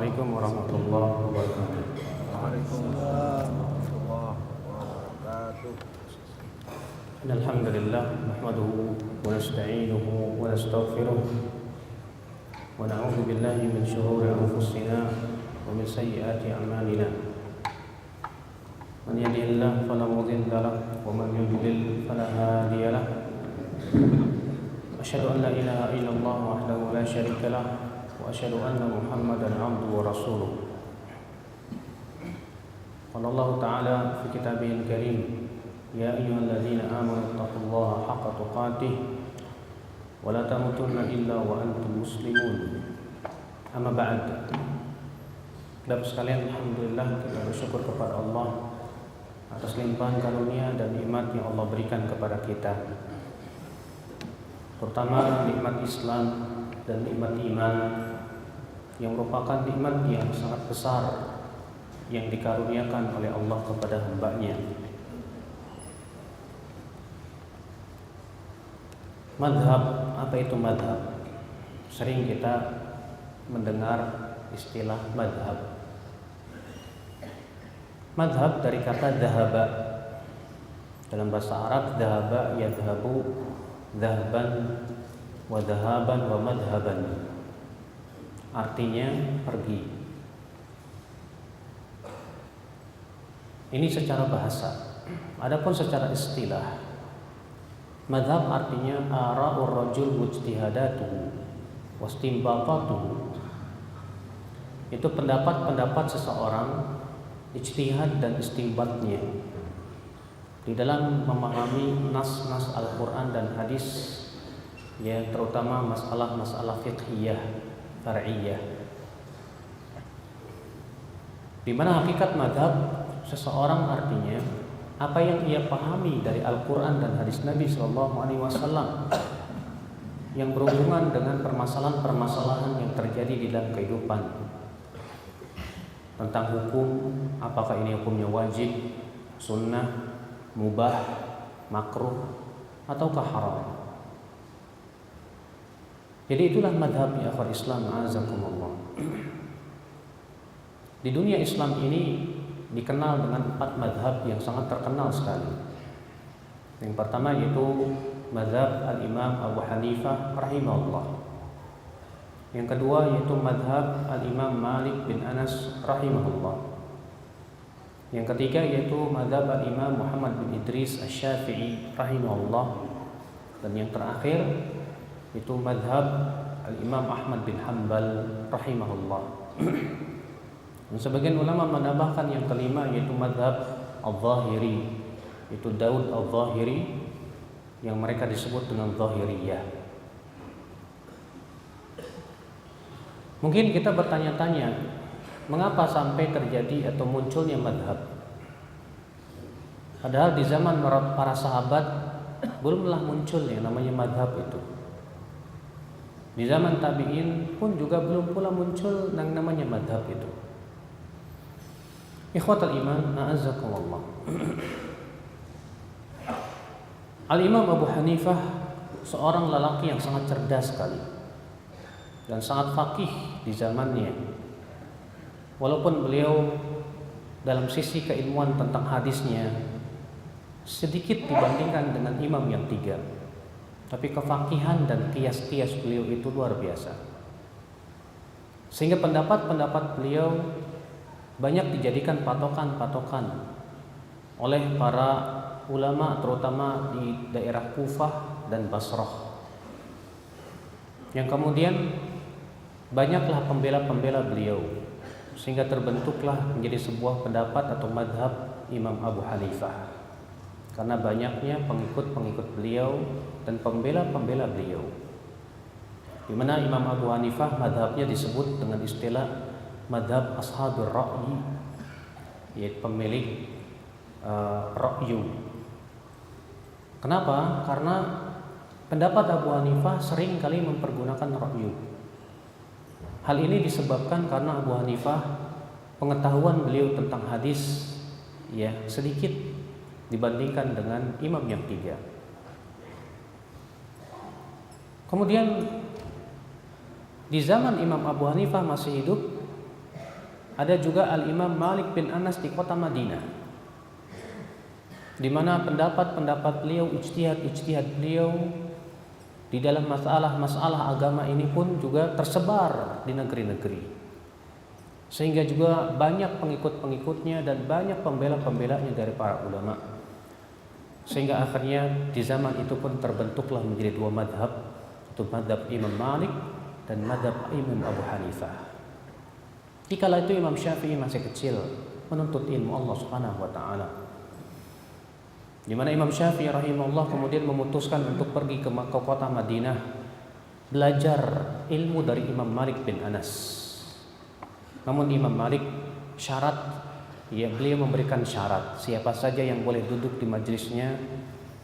Assalamualaikum warahmatullahi wabarakatuh. Waalaikumsalam warahmatullahi wabarakatuh. Alhamdulillah nahmaduhu wa nasta'inuhu wa nastaghfiruh wa na'udzu billahi min shururi anfusina wa min sayyiati a'malina. Man yahdihillahu fala mudilla lahu wa man yudlil fala hadiya lahu. Asyhadu an la ilaha illallah wahdahu la syarika lahu wa asyhadu anna Muhammadan 'abduhu wa rasuluh. Qala Allah Ta'ala fi kitabihil karim, ya ayyuhalladzina amanu taqullaha haqqa tuqatih wa la tamutunna illa wa antum muslimun. Amma ba'd. Bapak sekalian, alhamdulillah kita bersyukur kepada Allah atas limpahan karunia dan nikmat yang Allah berikan kepada kita, terutama nikmat Islam dan nikmat iman, yang merupakan nikmat yang sangat besar yang dikaruniakan oleh Allah kepada hamba-Nya. Madhab, apa itu madhab? Sering kita mendengar istilah madhab. Madhab dari kata dhahaba. Dalam bahasa Arab, dhahaba yadhabu, dhahban wa dhahaban wa madhaban. Artinya pergi. Ini secara bahasa. Adapun secara istilah, madhab artinya ara'ur rajul mujtihadatuhu wastinbatatuhu. Itu pendapat-pendapat seseorang, ijtihad dan istinbatnya di dalam memahami nas-nas Al-Quran dan hadis, ya, terutama masalah-masalah fiqhiyah, far'iyah. Di mana hakikat madhab seseorang artinya apa yang ia pahami dari Al-Quran dan hadis Nabi SAW yang berhubungan dengan permasalahan-permasalahan yang terjadi di dalam kehidupan, tentang hukum, apakah ini hukumnya wajib, sunnah, mubah, makruh, ataukah haram. Jadi itulah madhab ya akhwat Islam, a'azakumullah. Di dunia Islam ini dikenal dengan 4 madhab yang sangat terkenal sekali. Yang pertama yaitu madhab Al-Imam Abu Hanifah rahimahullah. Yang kedua yaitu madhab Al-Imam Malik bin Anas rahimahullah. Yang ketiga yaitu madhab Al-Imam Muhammad bin Idris Asy-Syafi'i rahimahullah. Dan yang terakhir itu madhab Al-Imam Ahmad bin Hanbal rahimahullah. Dan sebagian ulama menambahkan yang kelima yaitu madhab Al-Zahiri, itu Daud Al-Zahiri, yang mereka disebut dengan Zahiriyah. Mungkin kita bertanya-tanya, mengapa sampai terjadi atau munculnya madhab? Padahal di zaman para sahabat belumlah muncul yang namanya madhab itu. Di zaman tabi'in pun juga belum pula muncul yang namanya madhab itu. Ikhwatal iman, a'azzakumullah. Al-Imam Abu Hanifah seorang lelaki yang sangat cerdas sekali dan sangat faqih di zamannya. Walaupun beliau dalam sisi keilmuan tentang hadisnya sedikit dibandingkan dengan imam yang 3, tapi kefakihan dan kias-kias beliau itu luar biasa. Sehingga pendapat-pendapat beliau banyak dijadikan patokan-patokan oleh para ulama, terutama di daerah Kufah dan Basrah, yang kemudian banyaklah pembela-pembela beliau, sehingga terbentuklah menjadi sebuah pendapat atau madhab Imam Abu Hanifah, karena banyaknya pengikut-pengikut beliau dan pembela-pembela beliau. Di mana Imam Abu Hanifah madhabnya disebut dengan istilah madhab ashabur ra'yi, yaitu pemilik ra'yu. Kenapa? Karena pendapat Abu Hanifah sering kali mempergunakan ra'yu. Hal ini disebabkan karena Abu Hanifah pengetahuan beliau tentang hadis ya sedikit dibandingkan dengan imam yang 3. Kemudian di zaman Imam Abu Hanifah masih hidup, Ada juga Al-Imam Malik bin Anas di kota Madinah, di mana pendapat-pendapat beliau, ijtihad beliau di dalam masalah-masalah agama ini pun juga tersebar di negeri-negeri. Sehingga juga banyak pengikut-pengikutnya dan banyak pembela-pembelanya dari para ulama. Sehingga akhirnya di zaman itu pun terbentuklah menjadi dua madhab, yaitu madhab Imam Malik dan madhab Imam Abu Hanifah. Dikala itu Imam Syafi'i masih kecil, menuntut ilmu Allah Subhanahu wa taala. Di mana Imam Syafi'i rahimahullah kemudian memutuskan untuk pergi ke kota Madinah belajar ilmu dari Imam Malik bin Anas. Namun Imam Malik beliau memberikan syarat siapa saja yang boleh duduk di majelisnya,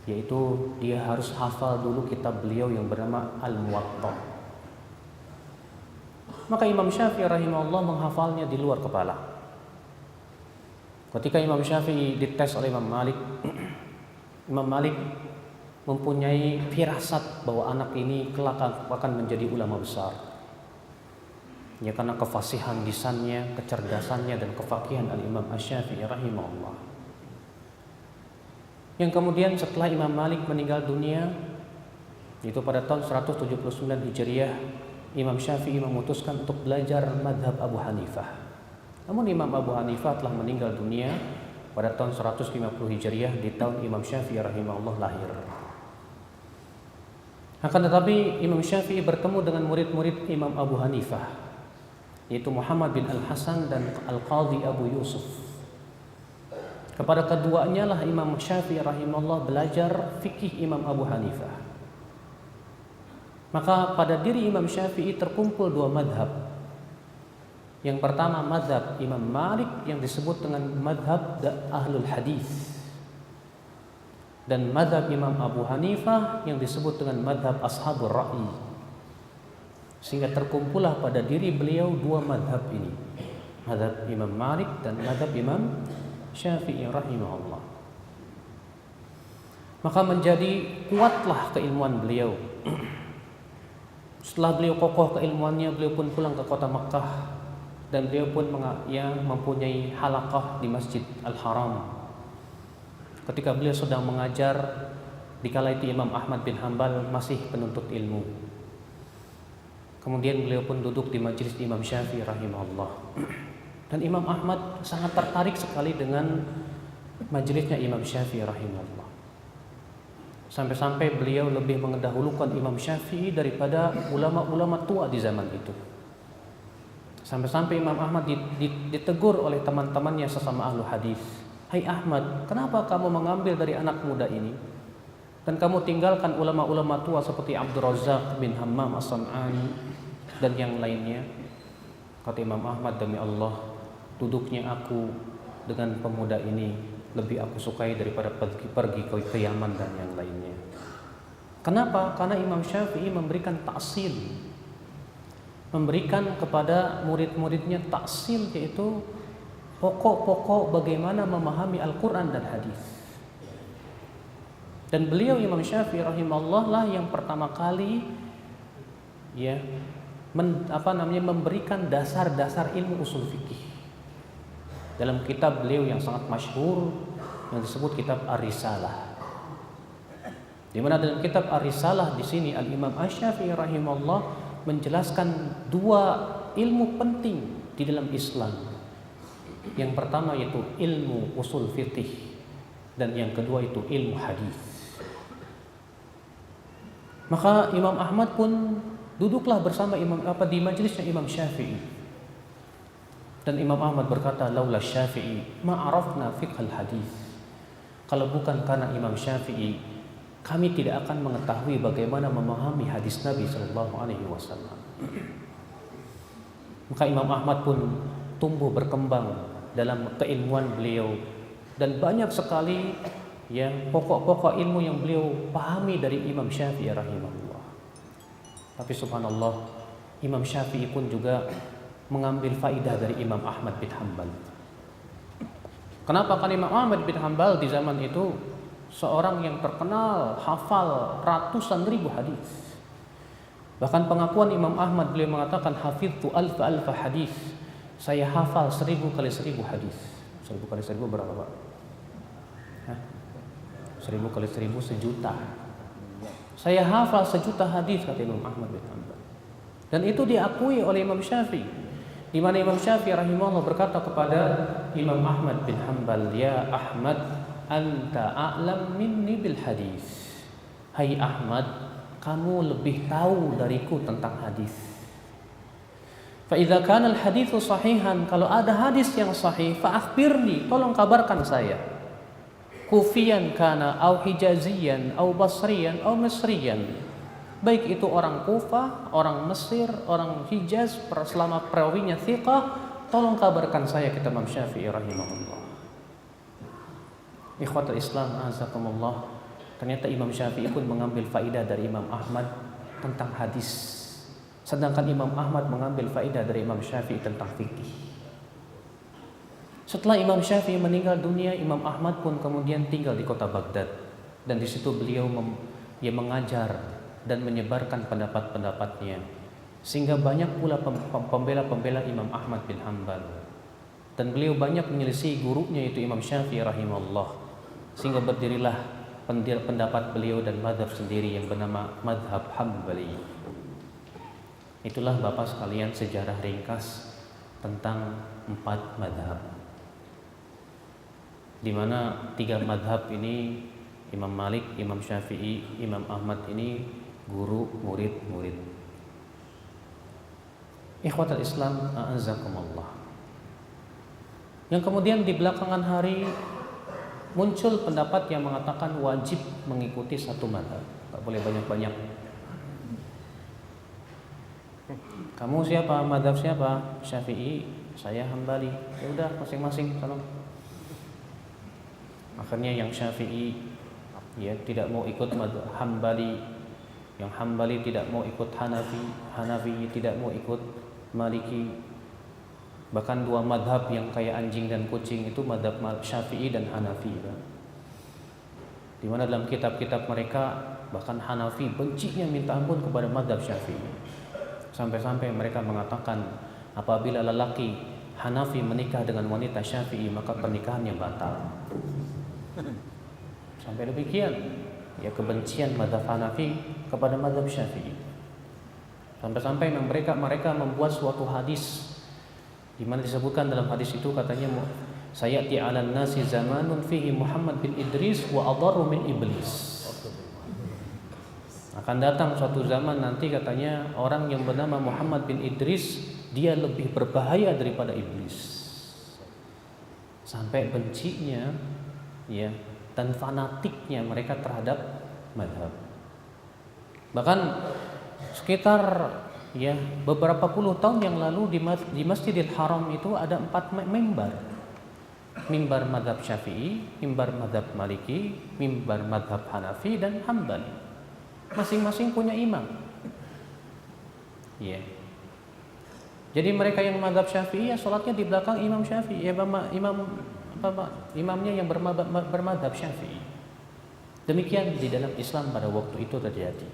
yaitu dia harus hafal dulu kitab beliau yang bernama Al-Muwatta. Maka Imam Syafi'i rahimahullah menghafalnya di luar kepala. Ketika Imam Syafi'i dites oleh Imam Malik, Imam Malik mempunyai firasat bahwa anak ini kelak akan menjadi ulama besar. Ya, karena kefasihan lisannya, kecerdasannya dan kefaqihan Al-Imam Asy-Syafi'i rahimahullah. Yang kemudian setelah Imam Malik meninggal dunia, itu pada tahun 179 Hijriah, Imam Syafi'i memutuskan untuk belajar madhab Abu Hanifah. Namun Imam Abu Hanifah telah meninggal dunia pada tahun 150 Hijriah, di tahun Imam Syafi'i rahimahullah lahir. Akan tetapi Imam Syafi'i bertemu dengan murid-murid Imam Abu Hanifah, yaitu Muhammad bin Al-Hasan dan Al-Qadhi Abu Yusuf. Kepada keduanya lah Imam Syafi'i rahimahullah belajar fikih Imam Abu Hanifah. Maka pada diri Imam Syafi'i terkumpul dua madhab. Yang pertama madhab Imam Malik yang disebut dengan madhab Ahlul Hadis, dan madhab Imam Abu Hanifah yang disebut dengan madhab Ashabul Ra'i. Sehingga terkumpullah pada diri beliau dua madhab ini, madhab Imam Malik dan madhab Imam Syafi'i rahimahullah. Maka menjadi kuatlah keilmuan beliau. Setelah beliau kokoh keilmuannya, beliau pun pulang ke kota Makkah, dan beliau pun mempunyai halaqah di Masjid Al-Haram. Ketika beliau sedang mengajar, dikala itu Imam Ahmad bin Hanbal masih penuntut ilmu. Kemudian beliau pun duduk di majelis Imam Syafi'i rahimahullah. Dan Imam Ahmad sangat tertarik sekali dengan majelisnya Imam Syafi'i rahimahullah. Sampai-sampai beliau lebih mendahulukan Imam Syafi'i daripada ulama-ulama tua di zaman itu. Sampai-sampai Imam Ahmad ditegur oleh teman-temannya sesama ahlu hadis. Hai Ahmad, kenapa kamu mengambil dari anak muda ini dan kamu tinggalkan ulama-ulama tua seperti Abdul Razzaq bin Hammam As-San'ani dan yang lainnya? Kata Imam Ahmad, demi Allah, duduknya aku dengan pemuda ini lebih aku sukai daripada pergi ke Yaman dan yang lainnya. Kenapa? Karena Imam Syafi'i memberikan ta'sil, memberikan kepada murid-muridnya ta'sil, yaitu pokok-pokok bagaimana memahami Al-Quran dan hadis. Dan beliau Imam Syafi'i rahimahullah lah yang pertama kali memberikan dasar-dasar ilmu usul fikih dalam kitab beliau yang sangat masyhur yang disebut kitab Ar-Risalah. Di mana dalam kitab Ar-Risalah di sini Al-Imam Asy-Syafi'i rahimahullah menjelaskan dua ilmu penting di dalam Islam. Yang pertama yaitu ilmu usul fikih, dan yang kedua itu ilmu hadis. Maka Imam Ahmad pun duduklah bersama di majelisnya Imam Syafi'i. Dan Imam Ahmad berkata, laula Syafi'i ma arafna fiqhal hadis. Kalau bukan karena Imam Syafi'i, kami tidak akan mengetahui bagaimana memahami hadis Nabi sallallahu alaihi wasallam. Maka Imam Ahmad pun tumbuh berkembang dalam keilmuan beliau, dan banyak sekali pokok-pokok ilmu yang beliau pahami dari Imam Syafi'i rahimahullah. Tapi subhanallah, Imam Syafi'i pun juga mengambil faidah dari Imam Ahmad bin Hanbal. Kenapa? Karena Imam Ahmad bin Hanbal di zaman itu seorang yang terkenal hafal ratusan ribu hadis. Bahkan pengakuan Imam Ahmad, beliau mengatakan hafidtu alfa hadis. Saya hafal 1000 kali 1000 hadis. 1000 kali 1000 berapa, Pak? 1000 kali 1000 sejuta. Saya hafal sejuta hadis, kata Imam Ahmad bin Hanbal. Dan itu diakui oleh Imam Syafi'i. Di mana Imam Syafi'i rahimahullah berkata kepada Imam Ahmad bin Hanbal, "Ya Ahmad, anta a'lam minni bil hadis." Hai Ahmad, kamu lebih tahu dariku tentang hadis. Fa idza kana al haditsu sahihan, kalau ada hadis yang sahih, fa akhbirni, tolong kabarkan saya. Kufiyan kana au hijaziyan au basriyan au misriyan. Baik itu orang Kufah, orang Mesir, orang Hijaz, selama perawinya thiqah, tolong kabarkan saya, kata Imam Syafi'i rahimahullah. Ikhwatul Islam azakumullah. Ternyata Imam Syafi'i pun mengambil faidah dari Imam Ahmad tentang hadis. Sedangkan Imam Ahmad mengambil faidah dari Imam Syafi'i tentang fikih. Setelah Imam Syafi'i meninggal dunia, Imam Ahmad pun kemudian tinggal di kota Baghdad. Dan di situ beliau mengajar dan menyebarkan pendapat-pendapatnya, sehingga banyak pula pembela-pembela Imam Ahmad bin Hanbal, dan beliau banyak menyelisihi gurunya yaitu Imam Syafi'i rahimahullah, sehingga berdirilah pendapat beliau dan mazhab sendiri yang bernama mazhab Hambali. Itulah Bapak sekalian sejarah ringkas tentang 4 mazhab, di mana 3 mazhab ini Imam Malik, Imam Syafi'i, Imam Ahmad ini guru, murid. Ikhwatul Islam a'azakumullah. Yang kemudian di belakangan hari muncul pendapat yang mengatakan wajib mengikuti satu mazhab, tak boleh banyak-banyak. Kamu siapa? Mazhab siapa? Syafi'i, saya Hambali. Ya udah, masing-masing sana. Akhirnya yang Syafi'i ya tidak mau ikut mazhab Hambali, yang Hambali tidak mau ikut Hanafi, Hanafi tidak mau ikut Maliki. Bahkan 2 madhab yang kayak anjing dan kucing itu madhab Syafi'i dan Hanafi, di mana dalam kitab-kitab mereka bahkan Hanafi bencinya minta ampun kepada madhab Syafi'i, sampai-sampai mereka mengatakan apabila lelaki Hanafi menikah dengan wanita Syafi'i maka pernikahannya batal. Sampai demikian ya kebencian mazhab Hanafi kepada mazhab Syafi'i. Sampai-sampai mereka membuat suatu hadis di mana disebutkan dalam hadis itu, katanya sayati 'alan nasi zamanun fihi Muhammad bin Idris wa adharru min iblis. Akan datang suatu zaman nanti, katanya, orang yang bernama Muhammad bin Idris, dia lebih berbahaya daripada iblis. Sampai bencinya ya dan fanatiknya mereka terhadap mazhab. Bahkan sekitar ya beberapa puluh tahun yang lalu di Masjidil Haram itu ada 4 mimbar. Mimbar mazhab Syafi'i, mimbar mazhab Maliki, mimbar mazhab Hanafi dan Hambali. Masing-masing punya imam. Ya. Jadi mereka yang mazhab Syafi'i ya salatnya di belakang Imam Syafi'i, ya imamnya yang bermadzhab Syafi'i. Demikian di dalam Islam pada waktu itu terjadi.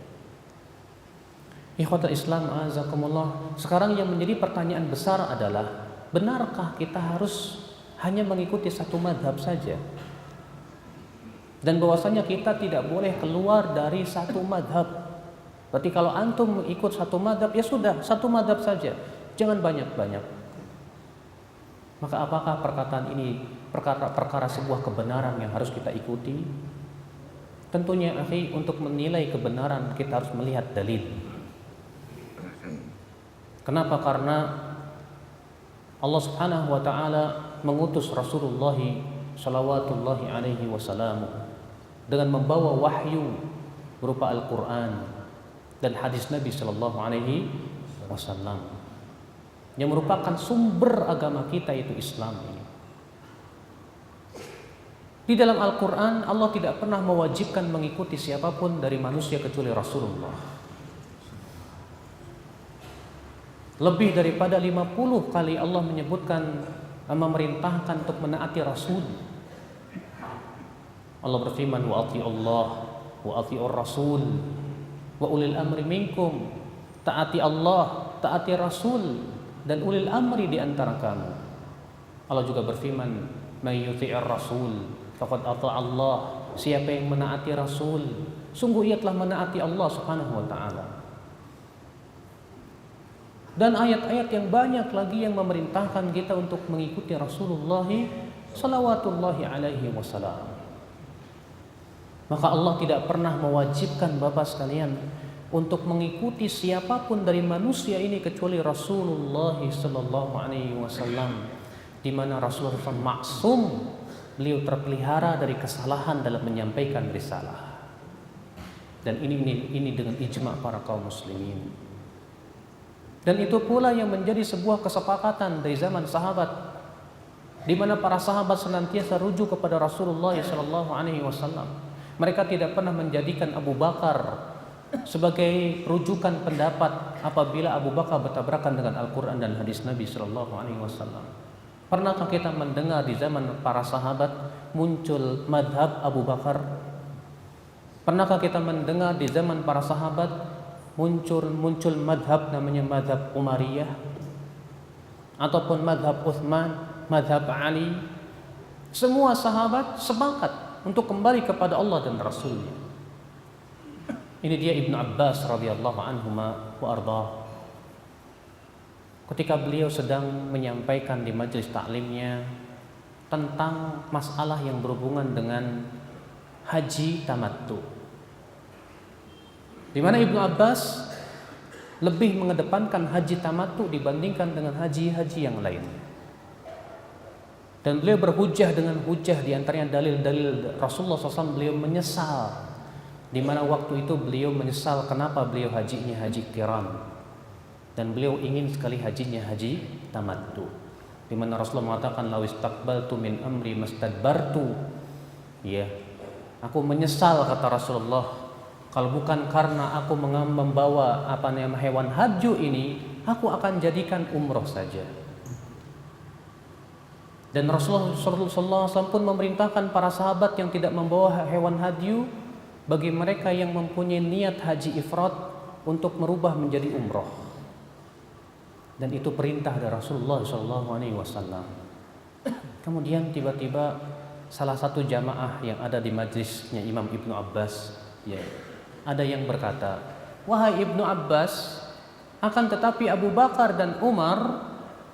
Ikhwatul Islam azakumullah. Sekarang yang menjadi pertanyaan besar adalah, benarkah kita harus hanya mengikuti satu mazhab saja? Dan bahwasanya kita tidak boleh keluar dari satu mazhab. Berarti kalau antum ikut satu mazhab, ya sudah, satu mazhab saja, jangan banyak-banyak. Maka apakah perkataan ini perkara sebuah kebenaran yang harus kita ikuti? Tentunya akhi, untuk menilai kebenaran kita harus melihat dalil. Kenapa? Karena Allah Subhanahu wa taala mengutus Rasulullah sallallahu alaihi wasallam dengan membawa wahyu berupa Al-Qur'an dan hadis Nabi sallallahu alaihi wasallam yang merupakan sumber agama kita, itu Islam ini. Di dalam Al-Quran Allah tidak pernah mewajibkan mengikuti siapapun dari manusia kecuali Rasulullah. Lebih daripada 50 kali Allah menyebutkan, memerintahkan untuk menaati Rasul. Allah berfirman, wa ati'u Allah wa ati'ur Rasul wa ulil amri minkum. Taati Allah, taati Rasul, dan ulil amri di antara kamu. Allah juga berfirman, "May yuti'ir rasul faqad ata'a Allah." Siapa yang menaati Rasul, sungguh ia telah menaati Allah Subhanahu wa taala. Dan ayat-ayat yang banyak lagi yang memerintahkan kita untuk mengikuti Rasulullah salawatullahi alaihi wasallam. Maka Allah tidak pernah mewajibkan Bapak sekalian untuk mengikuti siapapun dari manusia ini kecuali Rasulullah sallallahu alaihi wasallam, di mana Rasulullah SAW maksum, beliau terpelihara dari kesalahan dalam menyampaikan risalah. Dan ini dengan ijma' para kaum muslimin. Dan itu pula yang menjadi sebuah kesepakatan dari zaman sahabat, di mana para sahabat senantiasa rujuk kepada Rasulullah sallallahu alaihi wasallam. Mereka tidak pernah menjadikan Abu Bakar sebagai rujukan pendapat apabila Abu Bakar bertabrakan dengan Al-Quran dan hadis Nabi sallallahu alaihi wasallam. Pernahkah kita mendengar di zaman para sahabat muncul madhab Abu Bakar? Pernahkah kita mendengar di zaman para sahabat muncul madhab namanya madhab Umariyah? Ataupun madhab Uthman, madhab Ali? Semua sahabat sepakat untuk kembali kepada Allah dan Rasulnya. Ini dia Ibnu Abbas radhiyallahu anhuma wa ardhah. Ketika beliau sedang menyampaikan di majelis taklimnya tentang masalah yang berhubungan dengan haji tamattu, di mana Ibnu Abbas lebih mengedepankan haji tamattu dibandingkan dengan haji-haji yang lain. Dan beliau berhujjah dengan hujjah, di antaranya dalil-dalil Rasulullah SAW. Beliau menyesal, di mana waktu itu beliau menyesal kenapa beliau hajinya haji qiran, dan beliau ingin sekali hajinya haji tamattu, di mana Rasulullah mengatakan law istaqbaltu min amri mastadbartu. Ya, aku menyesal kata Rasulullah, kalau bukan karena aku membawa hewan hadyu ini, aku akan jadikan umroh saja. Dan Rasulullah SAW pun memerintahkan para sahabat yang tidak membawa hewan hadyu, bagi mereka yang mempunyai niat haji ifrad, untuk merubah menjadi umroh. Dan itu perintah dari Rasulullah SAW. Kemudian tiba-tiba salah satu jamaah yang ada di majlisnya Imam Ibnu Abbas, ya, ada yang berkata, "Wahai Ibnu Abbas, akan tetapi Abu Bakar dan Umar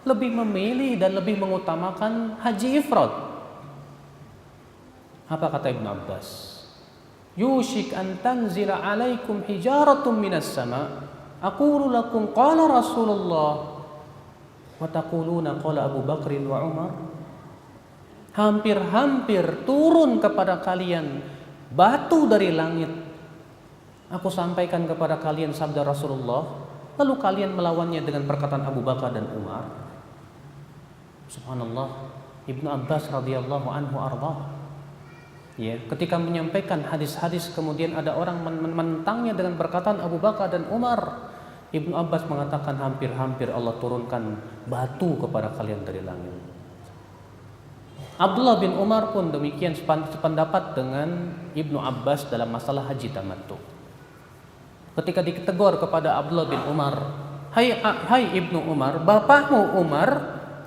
lebih memilih dan lebih mengutamakan haji ifrad." Apa kata Ibnu Abbas? "Yushik an tanzila alaikum hijaratun minas sama, aqulu lakum qala Rasulullah wa taquluna qala Abu Bakrin wa Umar." Hampir-hampir turun kepada kalian batu dari langit. Aku sampaikan kepada kalian sabda Rasulullah, lalu kalian melawannya dengan perkataan Abu Bakar dan Umar. Subhanallah, Ibnu Abbas radhiyallahu anhu ardhah. Ya, ketika menyampaikan hadis-hadis kemudian ada orang menentangnya dengan perkataan Abu Bakar dan Umar. Ibnu Abbas mengatakan hampir-hampir Allah turunkan batu kepada kalian dari langit. Abdullah bin Umar pun demikian sependapat dengan Ibnu Abbas dalam masalah haji tamattu. Ketika ditegur kepada Abdullah bin Umar, Hai Ibnu Umar, bapakmu Umar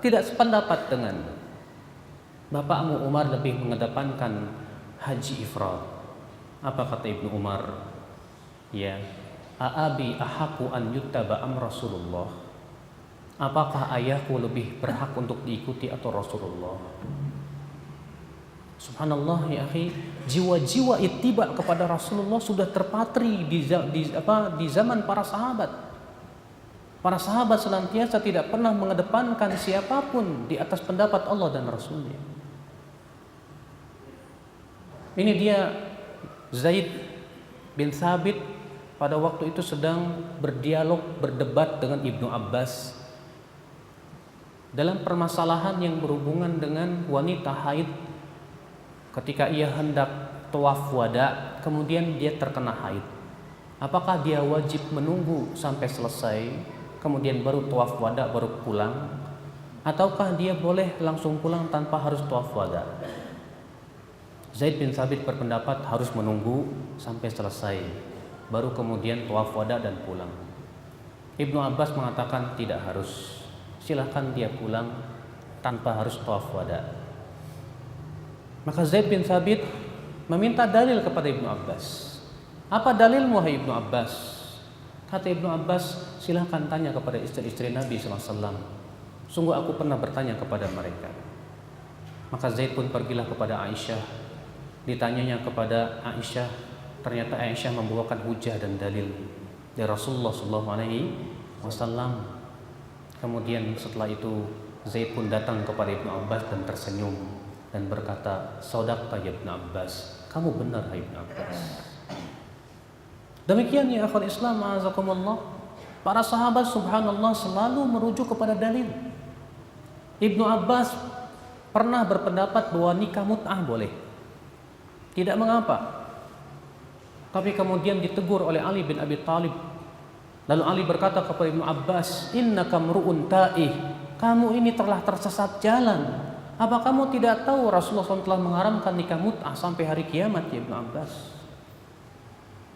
tidak sependapat dengan. Bapakmu Umar lebih mengedepankan haji ifrad. Apa kata Ibnu Umar? Ya, Aabi ahaku an yuttaba am Rasulullah. Apakah ayahku lebih berhak untuk diikuti atau Rasulullah? Subhanallah ya akhi, jiwa-jiwa ittiba kepada Rasulullah sudah terpatri di zaman para sahabat. Para sahabat senantiasa tidak pernah mengedepankan siapapun di atas pendapat Allah dan Rasulnya. Ini dia Zaid bin Thabit pada waktu itu sedang berdialog, berdebat dengan Ibnu Abbas dalam permasalahan yang berhubungan dengan wanita haid. Ketika ia hendak tawaf wada, kemudian dia terkena haid, apakah dia wajib menunggu sampai selesai kemudian baru tawaf wada baru pulang, ataukah dia boleh langsung pulang tanpa harus tawaf wada? Zaid bin Thabit berpendapat harus menunggu sampai selesai baru kemudian tawaf wada dan pulang. Ibnu Abbas mengatakan tidak harus. silahkan dia pulang tanpa harus tawaf wada. Maka Zaid bin Thabit meminta dalil kepada Ibnu Abbas. Apa dalilmu hai Ibnu Abbas? Kata Ibnu Abbas, silahkan tanya kepada istri-istri Nabi SAW. Sungguh aku pernah bertanya kepada mereka. Maka Zaid pun pergilah kepada Aisyah. Ditanyanya kepada Aisyah, ternyata Aisyah membawakan hujah dan dalil dari Rasulullah SAW. Kemudian setelah itu Zaid pun datang kepada Ibnu Abbas dan tersenyum dan berkata, "Shadaqta ya Ibnu Abbas, kamu benar hai Ibnu Abbas." Demikian ya akhwat Islam, a'azakumullah. Para sahabat subhanallah selalu merujuk kepada dalil. Ibnu Abbas pernah berpendapat bahwa nikah mut'ah boleh, tidak mengapa. Tapi kemudian ditegur oleh Ali bin Abi Thalib. Lalu Ali berkata kepada Ibnu Abbas, "Innaka mru'un ta'ih." Kamu ini telah tersesat jalan. Apa kamu tidak tahu Rasulullah SAW telah mengharamkan nikah mut'ah sampai hari kiamat ya Ibnu Abbas?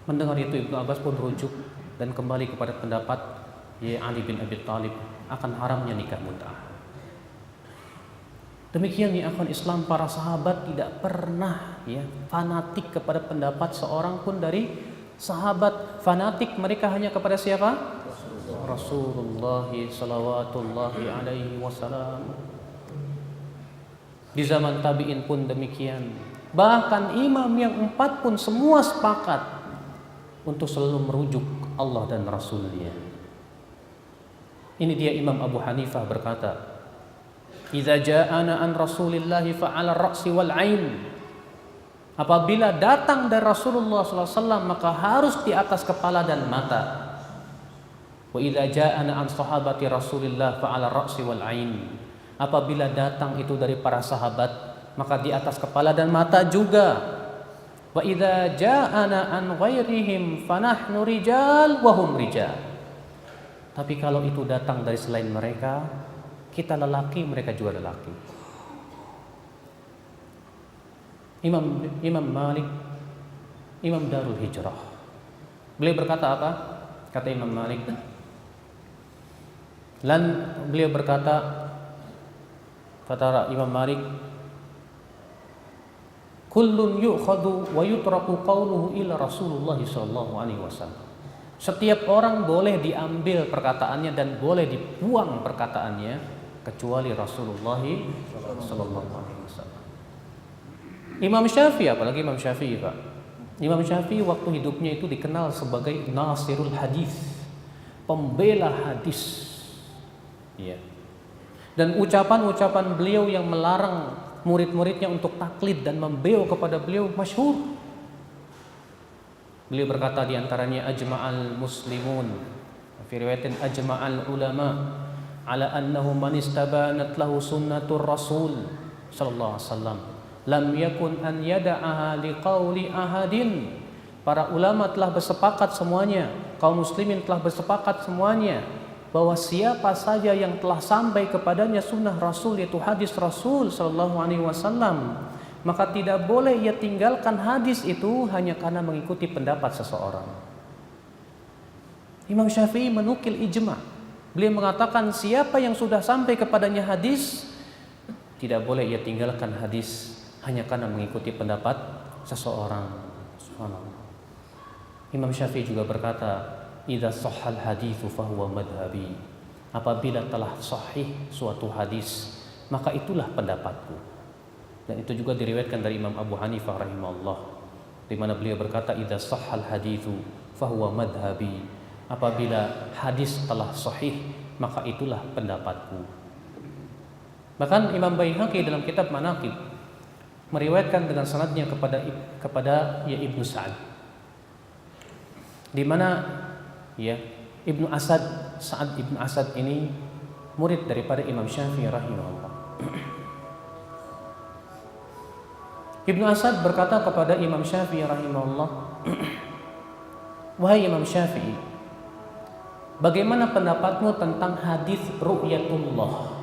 Mendengar itu Ibnu Abbas pun rujuk dan kembali kepada pendapat Ali bin Abi Thalib akan haramnya nikah mut'ah. Demikian ya akhwan Islam, para sahabat tidak pernah fanatik kepada pendapat seorang pun dari sahabat. Fanatik mereka hanya kepada siapa? Rasulullah sallallahu alaihi wasallam. Di zaman tabi'in pun demikian. Bahkan imam yang 4 pun semua sepakat untuk selalu merujuk Allah dan Rasulnya. Ini dia Imam Abu Hanifah berkata, "Idza ja'ana an Rasulillahi fa'ala ar-ra'si wal 'ain." Apabila datang dari Rasulullah SAW maka harus di atas kepala dan mata. Wa idza ja'ana an sahabati Rasulillah fa'ala ar-ra'si wal 'ain. Apabila datang itu dari para sahabat maka di atas kepala dan mata juga. Wa idza ja'ana an ghairihim fanahnu rijal wa hum rijal. Tapi kalau itu datang dari selain mereka, kita lelaki, mereka juga lelaki. Imam Malik, Imam Darul Hijrah, beliau berkata apa? Kata Imam Malik, beliau berkata, kata Imam Malik, kullun yu'khadhu wa yutraku qawluhu ila Rasulullah sallallahu alaihi wasallam. Setiap orang boleh diambil perkataannya dan boleh dibuang perkataannya kecuali Rasulullah sallallahu alaihi wasallam. Imam Syafi'i, apalagi Imam Syafi'i, Pak. Imam Syafi'i waktu hidupnya itu dikenal sebagai Nasirul Hadis, pembela hadis. Ya. Dan ucapan-ucapan beliau yang melarang murid-muridnya untuk taklid dan membeu kepada beliau masyhur. Beliau berkata di antaranya, ajma'al muslimun fi riwayatin ajma'al ulama ala annahu man istabanat lahu sunnatur rasul sallallahu alaihi wasallam lam yakun an yada'aha liqauli ahadin. Para ulama telah bersepakat semuanya, kaum muslimin telah bersepakat semuanya bahwa siapa saja yang telah sampai kepadanya sunnah Rasul, yaitu hadis Rasul sallallahu alaihi wasallam, maka tidak boleh ia tinggalkan hadis itu hanya karena mengikuti pendapat seseorang. Imam Syafi'i menukil ijma'. Beliau mengatakan siapa yang sudah sampai kepadanya hadis, tidak boleh ia tinggalkan hadis hanya karena mengikuti pendapat seseorang. Subhanallah. Imam Syafi'i juga berkata, idza sahhal haditsu fahuwa madhhabi. Apabila telah sahih suatu hadis, maka itulah pendapatku. Dan itu juga diriwayatkan dari Imam Abu Hanifah rahimahullah, di mana beliau berkata, idza sahhal haditsu fahuwa madhhabi. Apabila hadis telah sahih, maka itulah pendapatku. Bahkan Imam Baihaqi dalam kitab Manaqib meriwayatkan dengan sanadnya kepada Ibnu Sa'ad, di mana Ibnu Asad, Sa'ad Ibnu Asad ini murid daripada Imam Syafi'i rahimahullah. Ibnu Asad berkata kepada Imam Syafi'i rahimahullah, wahai Imam Syafi'i, bagaimana pendapatmu tentang hadis ru'yatullah?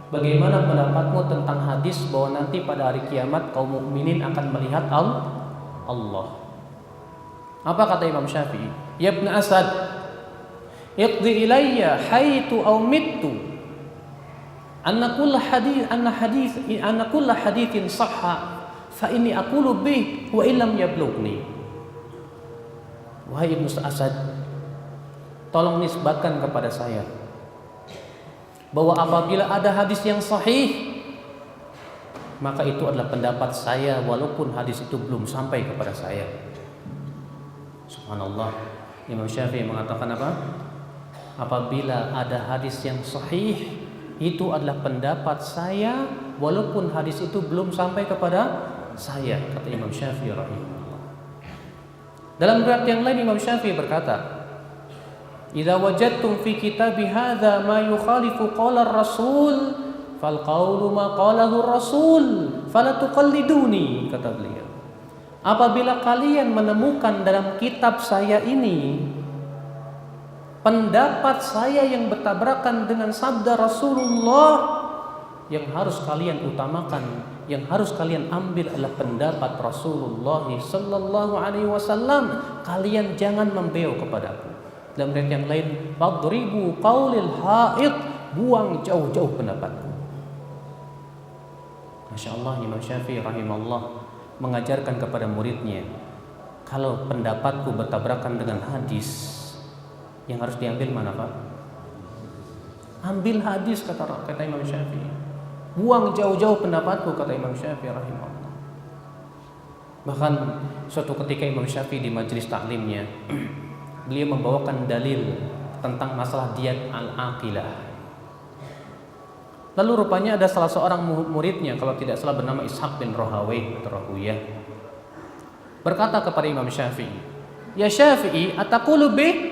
Bagaimana pendapatmu tentang hadis bahwa nanti pada hari kiamat kaum mukminin akan melihat Allah? Apa kata Imam Syafi'i? Ya Ibnu Asad, iqdi ilayya haitu aw mittu anna kulla hadithin sahha fa inni aqulu bih wa illam yablughni. Wahai Ibnu Asad, tolong nisbatkan kepada saya bahwa apabila ada hadis yang sahih, maka itu adalah pendapat saya walaupun hadis itu belum sampai kepada saya. Subhanallah. Imam Syafi'i mengatakan apa? Apabila ada hadis yang sahih, itu adalah pendapat saya walaupun hadis itu belum sampai kepada saya, kata Imam Syafi'i rahimahullah. Dalam riwayat yang lain Imam Syafi'i berkata, "Idza wajadtum fi kitabi hadza ma yukhalifu qala ar-rasul fal qawlu ma qalahu ar-rasul fala tuqalliduni," kata beliau. Apabila kalian menemukan dalam kitab saya ini pendapat saya yang bertabrakan dengan sabda Rasulullah, yang harus kalian utamakan, yang harus kalian ambil adalah pendapat Rasulullah sallallahu alaihi wasallam. Kalian jangan membeo kepadaku. Dalam riwayat yang lain, fadribu qaulil haid, buang jauh-jauh pendapatku. Masya Allah, Imam Syafi'i rahimahullah mengajarkan kepada muridnya, kalau pendapatku bertabrakan dengan hadis, yang harus diambil mana Pak? Ambil hadis, kata Imam Syafi'i. Buang jauh-jauh pendapatku, kata Imam Syafi'i rahimahullah. Bahkan suatu ketika Imam Syafi'i di majelis taklimnya, beliau membawakan dalil tentang masalah diyat al-aqilah. Lalu rupanya ada salah seorang muridnya, kalau tidak salah bernama Ishaq bin Rahawayh atau Rahuyah, berkata kepada Imam Syafi'i, "Ya Syafi'i, ataqulu bih?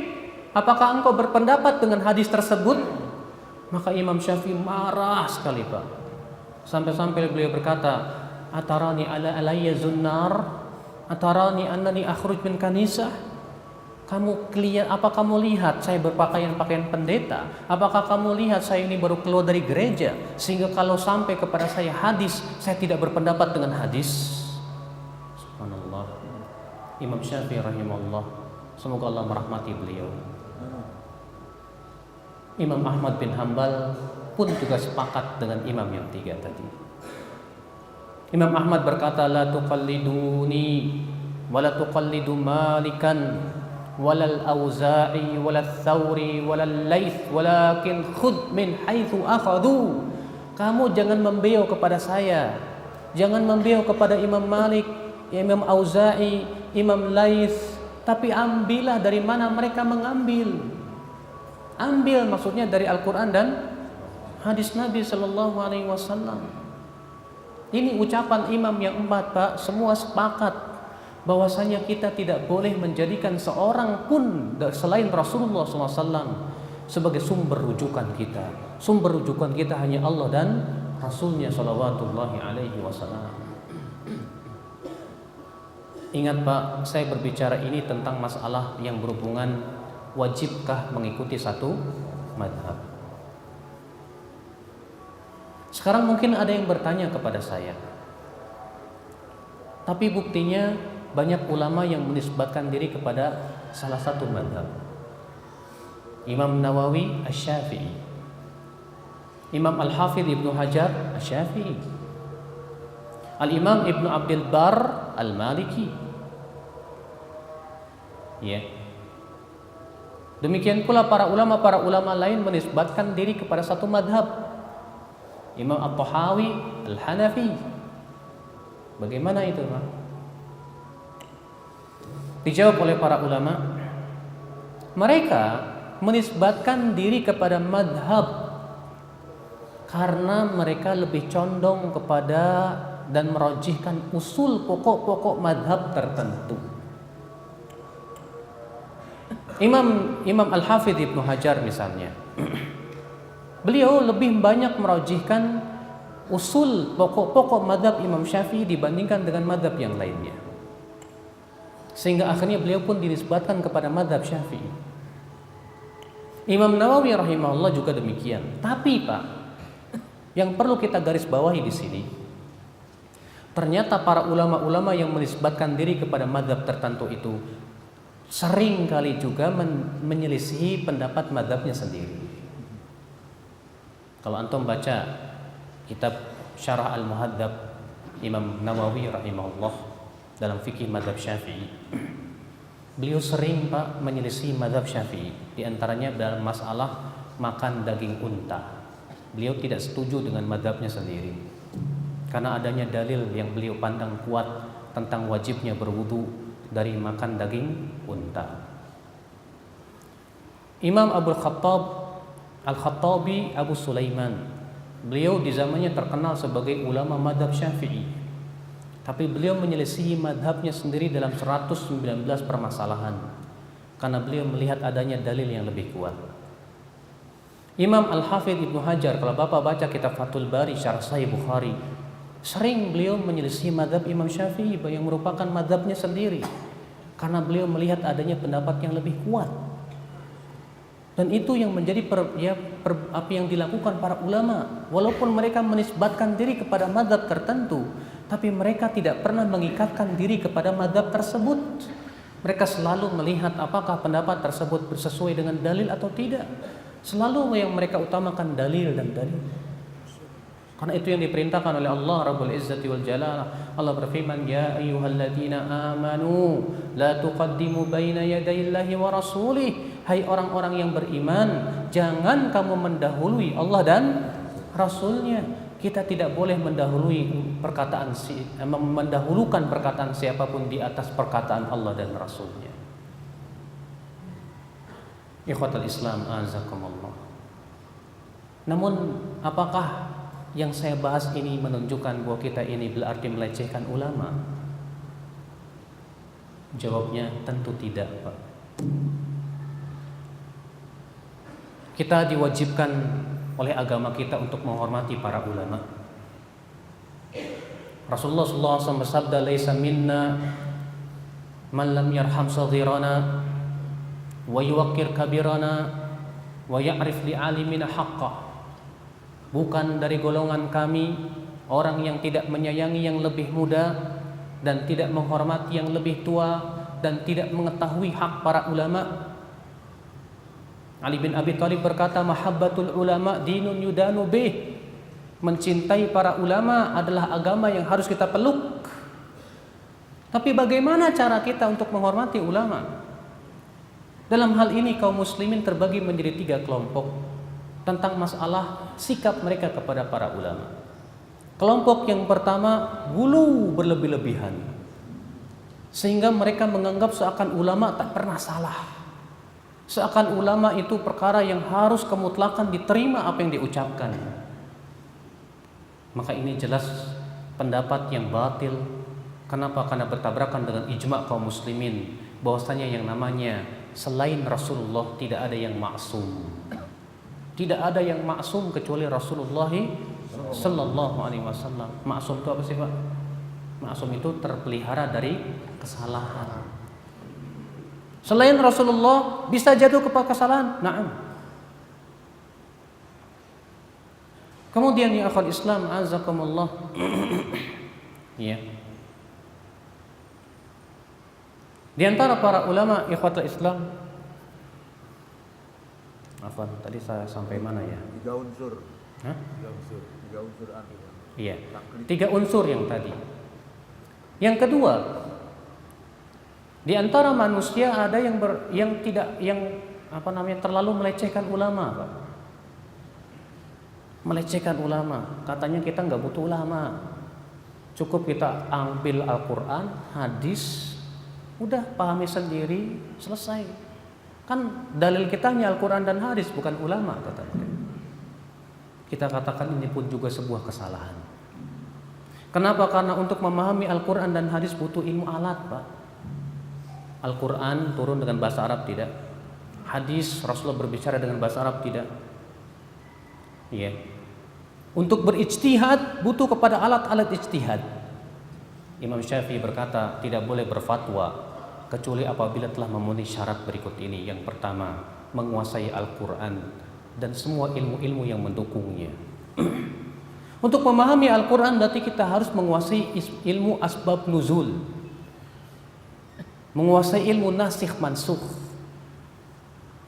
Apakah engkau berpendapat dengan hadis tersebut?" Maka Imam Syafi'i marah sekali, Pak. Sampai-sampai beliau berkata, "Atarani ala alayya zunnar? Atarani annani akhruj min kanisah?" Apa kamu lihat saya berpakaian pendeta? Apakah kamu lihat saya ini baru keluar dari gereja, sehingga kalau sampai kepada saya hadis, saya tidak berpendapat dengan hadis? Subhanallah. Imam Syafi'i rahimahullah, semoga Allah merahmati beliau. Imam Ahmad bin Hanbal pun juga sepakat dengan imam yang tiga tadi. Imam Ahmad berkata, "La tuqalliduni wa la tuqallidu Malikan walal Auza'i walal Thawri walal Laits walakin khudh min haitsu akhadhu." Kamu jangan membeo kepada saya, jangan membeo kepada Imam Malik, Imam Auza'i, Imam Laits, tapi ambillah dari mana mereka mengambil. Ambil maksudnya dari Al-Quran dan hadis Nabi sallallahu alaihi wasallam. Ini ucapan imam yang empat, Pak, semua sepakat bahwasanya kita tidak boleh menjadikan seorang pun selain Rasulullah SAW sebagai sumber rujukan kita. Sumber rujukan kita hanya Allah dan Rasulnya Shallallahu Alaihi Wasallam. Ingat Pak, saya berbicara ini tentang masalah yang berhubungan wajibkah mengikuti satu madhab. Sekarang mungkin ada yang bertanya kepada saya, tapi buktinya banyak ulama yang menisbatkan diri kepada salah satu madhab. Imam Nawawi Asy-Syafi'i, Imam Al-Hafidh Ibnu Hajar Asy-Syafi'i, Al-Imam Ibnu Abdul Bar Al-Maliki. Ya. Demikian pula para ulama lain menisbatkan diri kepada satu madhab. Imam At-Tahawi Al-Hanafi. Bagaimana itu, Pak? Dijawab oleh para ulama, mereka menisbatkan diri kepada madhab karena mereka lebih condong kepada dan merojihkan usul pokok-pokok madhab tertentu. Imam Al-Hafidh Ibnu Hajar misalnya, beliau lebih banyak merojihkan usul pokok-pokok madhab Imam Syafi'i dibandingkan dengan madhab yang lainnya, sehingga akhirnya beliau pun dinisbatkan kepada madhab Syafi'i. Imam Nawawi rahimahullah juga demikian. Tapi Pak, yang perlu kita garis bawahi di sini, ternyata para ulama-ulama yang menisbatkan diri kepada madhab tertentu itu sering kali juga menyelisihi pendapat madhabnya sendiri. Kalau antum baca kitab Syarah Al-Muhadzab Imam Nawawi rahimahullah dalam fikih mazhab Syafi'i, beliau sering Pak menyelisih mazhab Syafi'i. Di antaranya dalam masalah makan daging unta. Beliau tidak setuju dengan mazhabnya sendiri karena adanya dalil yang beliau pandang kuat tentang wajibnya berwudu dari makan daging unta. Imam Abdul Khattab Al-Khattabi Abu Sulaiman, beliau di zamannya terkenal sebagai ulama mazhab Syafi'i, tapi beliau menyelisihi mazhabnya sendiri dalam 119 permasalahan karena beliau melihat adanya dalil yang lebih kuat. Imam Al-Hafidh Ibnu Hajar, kalau Bapak baca kitab Fathul Bari Syarah Sahih Bukhari, sering beliau menyelisihi mazhab Imam Syafi'i yang merupakan mazhabnya sendiri karena beliau melihat adanya pendapat yang lebih kuat. Dan itu yang menjadi apa yang dilakukan para ulama. Walaupun mereka menisbatkan diri kepada mazhab tertentu, tapi mereka tidak pernah mengikatkan diri kepada mazhab tersebut. Mereka selalu melihat apakah pendapat tersebut sesuai dengan dalil atau tidak. Selalu yang mereka utamakan dalil dan dalil. Karena itu yang diperintahkan oleh Allah Rabbul Izzati wal Jalalah. Allah berfirman, ya ayyuhalladzina amanu la tuqaddimu baina yadayillahi wa rasulih. Hai orang-orang yang beriman, jangan kamu mendahului Allah dan Rasulnya. Kita tidak boleh mendahulukan perkataan siapapun di atas perkataan Allah dan Rasulnya. Ikhwatul Islam azakumullah. Namun apakah yang saya bahas ini menunjukkan bahwa kita ini berarti melecehkan ulama? Jawabnya tentu tidak, Pak. Kita diwajibkan oleh agama kita untuk menghormati para ulama. Rasulullah SAW bersabda, "Laisa minna man lam yarham saghirana wa yuwaqqir kabirana wa ya'rif li alimina haqqah." Bukan dari golongan kami orang yang tidak menyayangi yang lebih muda dan tidak menghormati yang lebih tua dan tidak mengetahui hak para ulama. Ali bin Abi Thalib berkata, mahabbatul ulama dinun yudanu bih. Mencintai para ulama adalah agama yang harus kita peluk. Tapi bagaimana cara kita untuk menghormati ulama? Dalam hal ini kaum muslimin terbagi menjadi 3 kelompok tentang masalah sikap mereka kepada para ulama. Kelompok yang pertama, gulu berlebih-lebihan, sehingga mereka menganggap seakan ulama tak pernah salah. Seakan ulama itu perkara yang harus kemutlakan diterima apa yang diucapkan. Maka ini jelas pendapat yang batil. Kenapa? Karena bertabrakan dengan ijma' kaum muslimin bahwasanya yang namanya selain Rasulullah tidak ada yang maksum. Tidak ada yang maksum kecuali Rasulullah sallallahu alaihi wasallam. Maksum itu apa sih, Pak? Maksum itu terpelihara dari kesalahan. Selain Rasulullah bisa jatuh kepada kesalahan. Naam. Kemudian ya akhwal Islam azakumullah. Ya. Di antara para ulama ikhwatul Islam, afwan, tadi saya sampai mana ya? 3 unsur. Hah? 3 unsur. 3 unsur anti. Iya. 3 unsur yang tadi. Yang kedua, di antara manusia ada yang terlalu melecehkan ulama, Pak. Melecehkan ulama. Katanya kita nggak butuh ulama. Cukup kita ambil Al-Qur'an, hadis, udah pahami sendiri, selesai. Kan dalil kita hanya Al-Qur'an dan hadis, bukan ulama, kata mereka. Kita katakan ini pun juga sebuah kesalahan. Kenapa? Karena untuk memahami Al-Qur'an dan hadis butuh ilmu alat, Pak. Al-Quran turun dengan bahasa Arab tidak? Hadis Rasulullah berbicara dengan bahasa Arab tidak? Iya. Untuk berijtihad butuh kepada alat-alat ijtihad. Imam Syafi'i berkata tidak boleh berfatwa kecuali apabila telah memenuhi syarat berikut ini. Yang pertama, menguasai Al-Quran dan semua ilmu-ilmu yang mendukungnya. Untuk memahami Al-Quran berarti kita harus menguasai ilmu asbab nuzul, menguasai ilmu nasikh mansukh,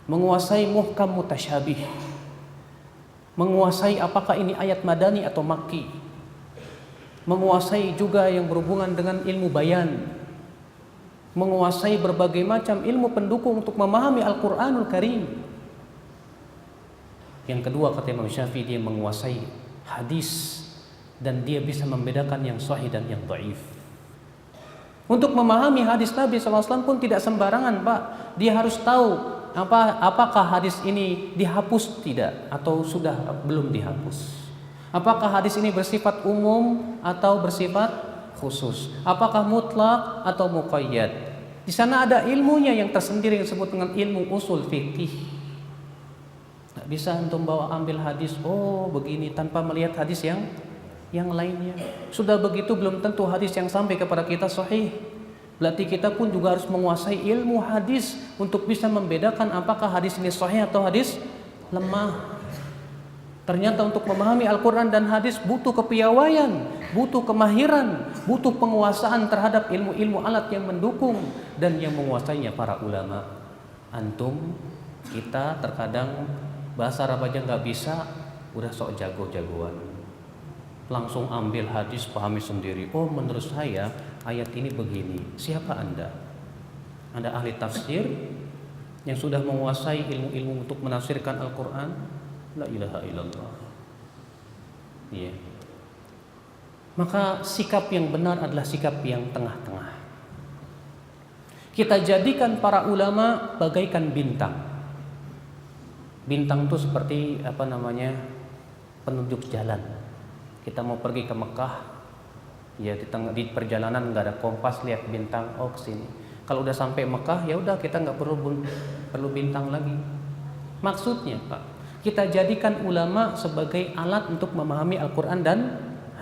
menguasai muhkam mutasyabih. menguasai apakah ini ayat madani atau makki, menguasai juga yang berhubungan dengan ilmu bayan, menguasai berbagai macam ilmu pendukung untuk memahami Al-Quranul Karim. Yang kedua kata Imam Syafi'i, dia menguasai hadis dan dia bisa membedakan yang sahih dan yang dhaif. Untuk memahami hadis Nabi SAW pun tidak sembarangan, Pak. Dia harus tahu apakah hadis ini dihapus tidak atau sudah belum dihapus. Apakah hadis ini bersifat umum atau bersifat khusus? Apakah mutlak atau muqayyad? Di sana ada ilmunya yang tersendiri yang disebut dengan ilmu usul fikih. Nggak bisa antum bawa ambil hadis, oh begini, tanpa melihat hadis yang lainnya. Sudah begitu belum tentu hadis yang sampai kepada kita sahih. Berarti kita pun juga harus menguasai ilmu hadis untuk bisa membedakan apakah hadis ini sahih atau hadis lemah. Ternyata untuk memahami Al-Quran dan hadis butuh kepiawaian, butuh kemahiran, butuh penguasaan terhadap ilmu-ilmu alat yang mendukung dan yang menguasainya para ulama. Antum, kita terkadang bahasa Arab aja nggak bisa, udah sok jago-jagoan. Langsung ambil hadis, pahami sendiri. Oh, menurut saya ayat ini begini. Siapa Anda? Anda ahli tafsir yang sudah menguasai ilmu-ilmu untuk menafsirkan Al-Quran? La ilaha illallah. Iya. Maka sikap yang benar adalah sikap yang tengah-tengah. Kita jadikan para ulama bagaikan bintang. Bintang itu seperti penunjuk jalan. Kita mau pergi ke Mekah, ya di perjalanan nggak ada kompas, lihat bintang, oh kesini. Kalau udah sampai Mekah, ya udah kita nggak perlu bintang lagi. Maksudnya, Pak, kita jadikan ulama sebagai alat untuk memahami Al-Quran dan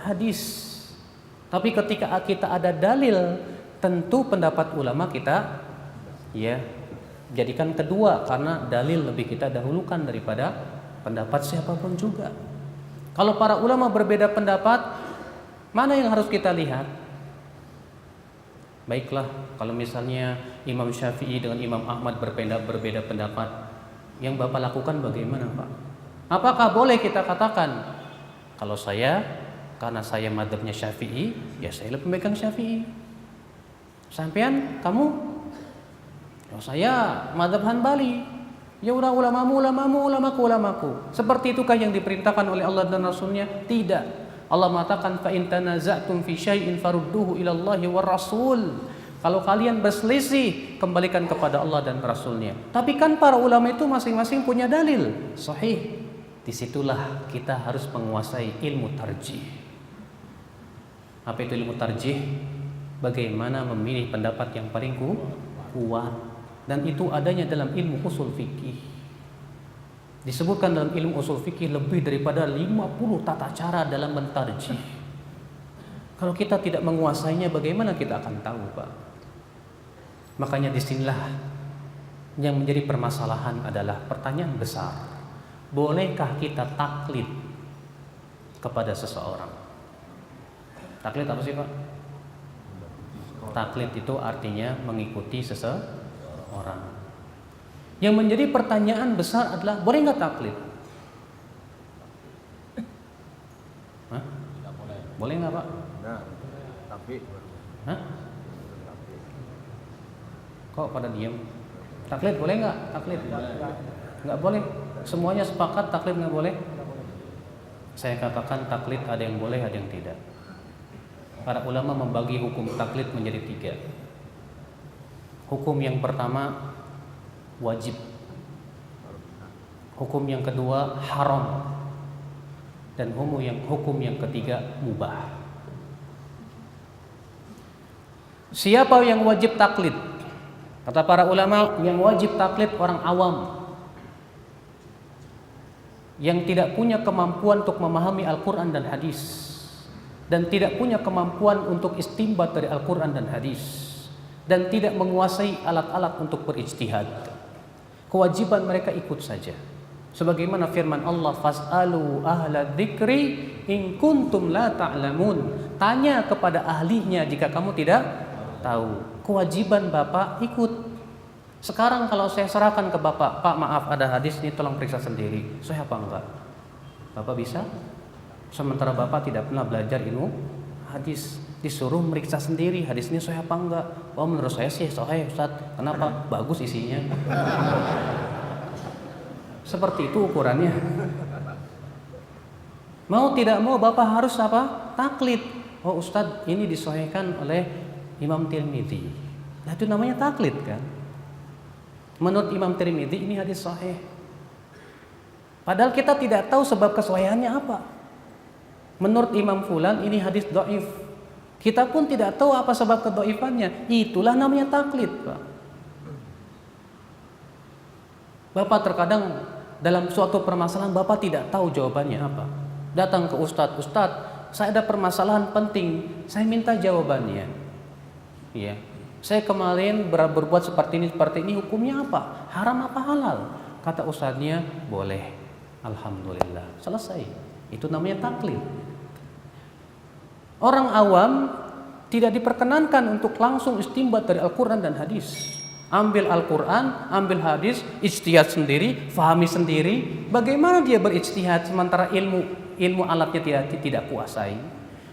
hadis. Tapi ketika kita ada dalil, tentu pendapat ulama kita ya jadikan kedua, karena dalil lebih kita dahulukan daripada pendapat siapapun juga. Kalau para ulama berbeda pendapat, mana yang harus kita lihat? Baiklah, kalau misalnya Imam Syafi'i dengan Imam Ahmad berbeda pendapat, yang Bapak lakukan bagaimana, Pak? Apakah boleh kita katakan, kalau saya, karena saya mazhabnya Syafi'i, ya saya lebih memegang Syafi'i. Sampean, kamu? Ya saya mazhab Hanbali. Ya udah ulamaku. Seperti itukah yang diperintahkan oleh Allah dan Rasulnya? Tidak. Allah mengatakan fa in tanaza'tum fi syai'in farudduhu ila Allahi war Rasul. Kalau kalian berselisih, kembalikan kepada Allah dan Rasulnya. Tapi kan para ulama itu masing-masing punya dalil sahih. Disitulah kita harus menguasai ilmu tarjih. Apa itu ilmu tarjih? Bagaimana memilih pendapat yang paling kuat. Dan itu adanya dalam ilmu usul fikih. Disebutkan dalam ilmu usul fikih lebih daripada 50 tata cara dalam mentarjih. Kalau kita tidak menguasainya, bagaimana kita akan tahu, Pak? Makanya disinilah yang menjadi permasalahan adalah pertanyaan besar. Bolehkah kita taklid kepada seseorang? Taklid apa sih, Pak? Taklid itu artinya mengikuti seseorang. Yang menjadi pertanyaan besar adalah boleh nggak taklid? Hah? Boleh nggak, Pak? Nah, tapi Hah? Kok pada diam? Taklid boleh nggak? Taklid nggak boleh. Semuanya sepakat taklid nggak boleh. Saya katakan taklid ada yang boleh, ada yang tidak. Para ulama membagi hukum taklid menjadi 3. Hukum yang pertama wajib. Hukum yang kedua haram. Dan hukum yang ketiga mubah. Siapa yang wajib taklid? Kata para ulama, yang wajib taklid orang awam yang tidak punya kemampuan untuk memahami Al-Quran dan hadis, dan tidak punya kemampuan untuk istinbat dari Al-Quran dan hadis, dan tidak menguasai alat-alat untuk berijtihad. Kewajiban mereka ikut saja. Sebagaimana firman Allah, fas'alu ahla dzikri in kuntum la ta'lamun. Tanya kepada ahlinya jika kamu tidak tahu. Kewajiban Bapak ikut. Sekarang kalau saya serahkan ke Bapak, Pak maaf ada hadis ini tolong periksa sendiri. Saya apa enggak? Bapak bisa? Sementara Bapak tidak pernah belajar ilmu hadis, disuruh meriksa sendiri hadis ini sahih apa enggak. Oh, menurut saya sih sahih, Ustaz. Kenapa? Bagus isinya. Seperti itu ukurannya. Mau tidak mau Bapak harus apa? Taklid. Oh, Ustaz, ini disahihkan oleh Imam Tirmidzi. Nah, itu namanya taklid kan? Menurut Imam Tirmidzi ini hadis sahih. Padahal kita tidak tahu sebab kesahihannya apa. Menurut Imam Fulan ini hadis dhaif. Kita pun tidak tahu apa sebab kedhaifannya. Itulah namanya taklid, Pak. Bapak terkadang dalam suatu permasalahan Bapak tidak tahu jawabannya apa. Datang ke Ustadz, Ustadz, saya ada permasalahan penting, saya minta jawabannya. Ya. Saya kemarin berbuat seperti ini, hukumnya apa? Haram apa halal? Kata ustadznya, boleh. Alhamdulillah, selesai. Itu namanya taklid. Orang awam tidak diperkenankan untuk langsung istinbat dari Al-Quran dan hadis. Ambil Al-Quran, ambil hadis, ijtihad sendiri, fahami sendiri. Bagaimana dia berijtihad sementara ilmu alatnya tidak kuasai?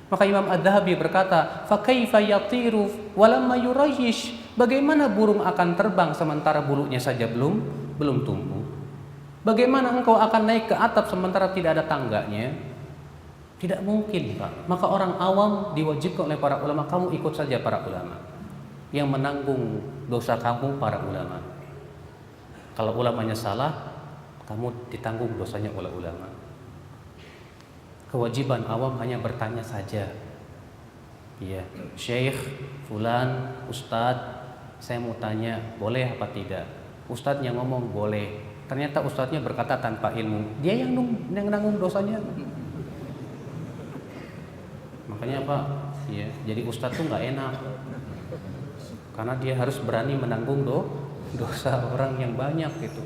Maka Imam Adz-Dzahabi berkata, fa kaifa yatiru walamma yurayish? Bagaimana burung akan terbang sementara bulunya saja belum tumbuh? Bagaimana engkau akan naik ke atap sementara tidak ada tangganya? Tidak mungkin, Pak. Maka orang awam diwajibkan oleh para ulama, kamu ikut saja para ulama. Yang menanggung dosa kamu para ulama. Kalau ulamanya salah, kamu ditanggung dosanya oleh ulama. Kewajiban awam hanya bertanya saja. Iya, Syekh, Fulan, Ustadz, saya mau tanya, boleh apa tidak? Ustadz yang ngomong boleh. Ternyata ustadznya berkata tanpa ilmu. Dia yang nanggung dosanya. Makanya Pak, ya, jadi ustadz tuh nggak enak. Karena dia harus berani menanggung dosa orang yang banyak gitu.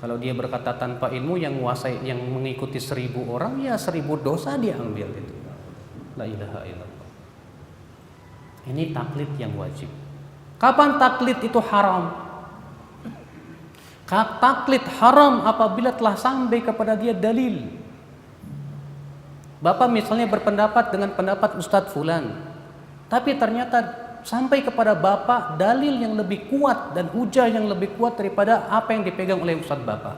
Kalau dia berkata tanpa ilmu, yang menguasai, yang mengikuti 1000 orang, ya 1000 dosa dia ambil gitu. La ilaha illallah. Ini taklid yang wajib. Kapan taklid itu haram? Taklid haram apabila telah sampai kepada dia dalil. Bapak misalnya berpendapat dengan pendapat Ustadz Fulan, tapi ternyata sampai kepada Bapak dalil yang lebih kuat dan hujah yang lebih kuat daripada apa yang dipegang oleh Ustadz Bapak.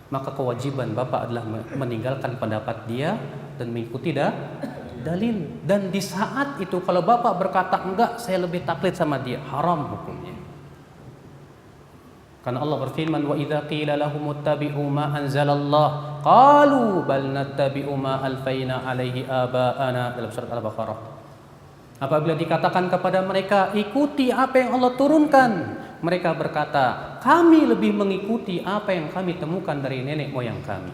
Maka kewajiban Bapak adalah meninggalkan pendapat dia dan mengikuti dalil. Dan di saat itu kalau Bapak berkata enggak, saya lebih taklid sama dia, haram hukumnya. Karena Allah berfirman, wa idza qila lahum ittabi'u ma anzalallah qalu bal nattabi'u ma alfaina alaihi aba'ana, dalam surat Al-Baqarah. Apabila dikatakan kepada mereka ikuti apa yang Allah turunkan, mereka berkata kami lebih mengikuti apa yang kami temukan dari nenek moyang kami.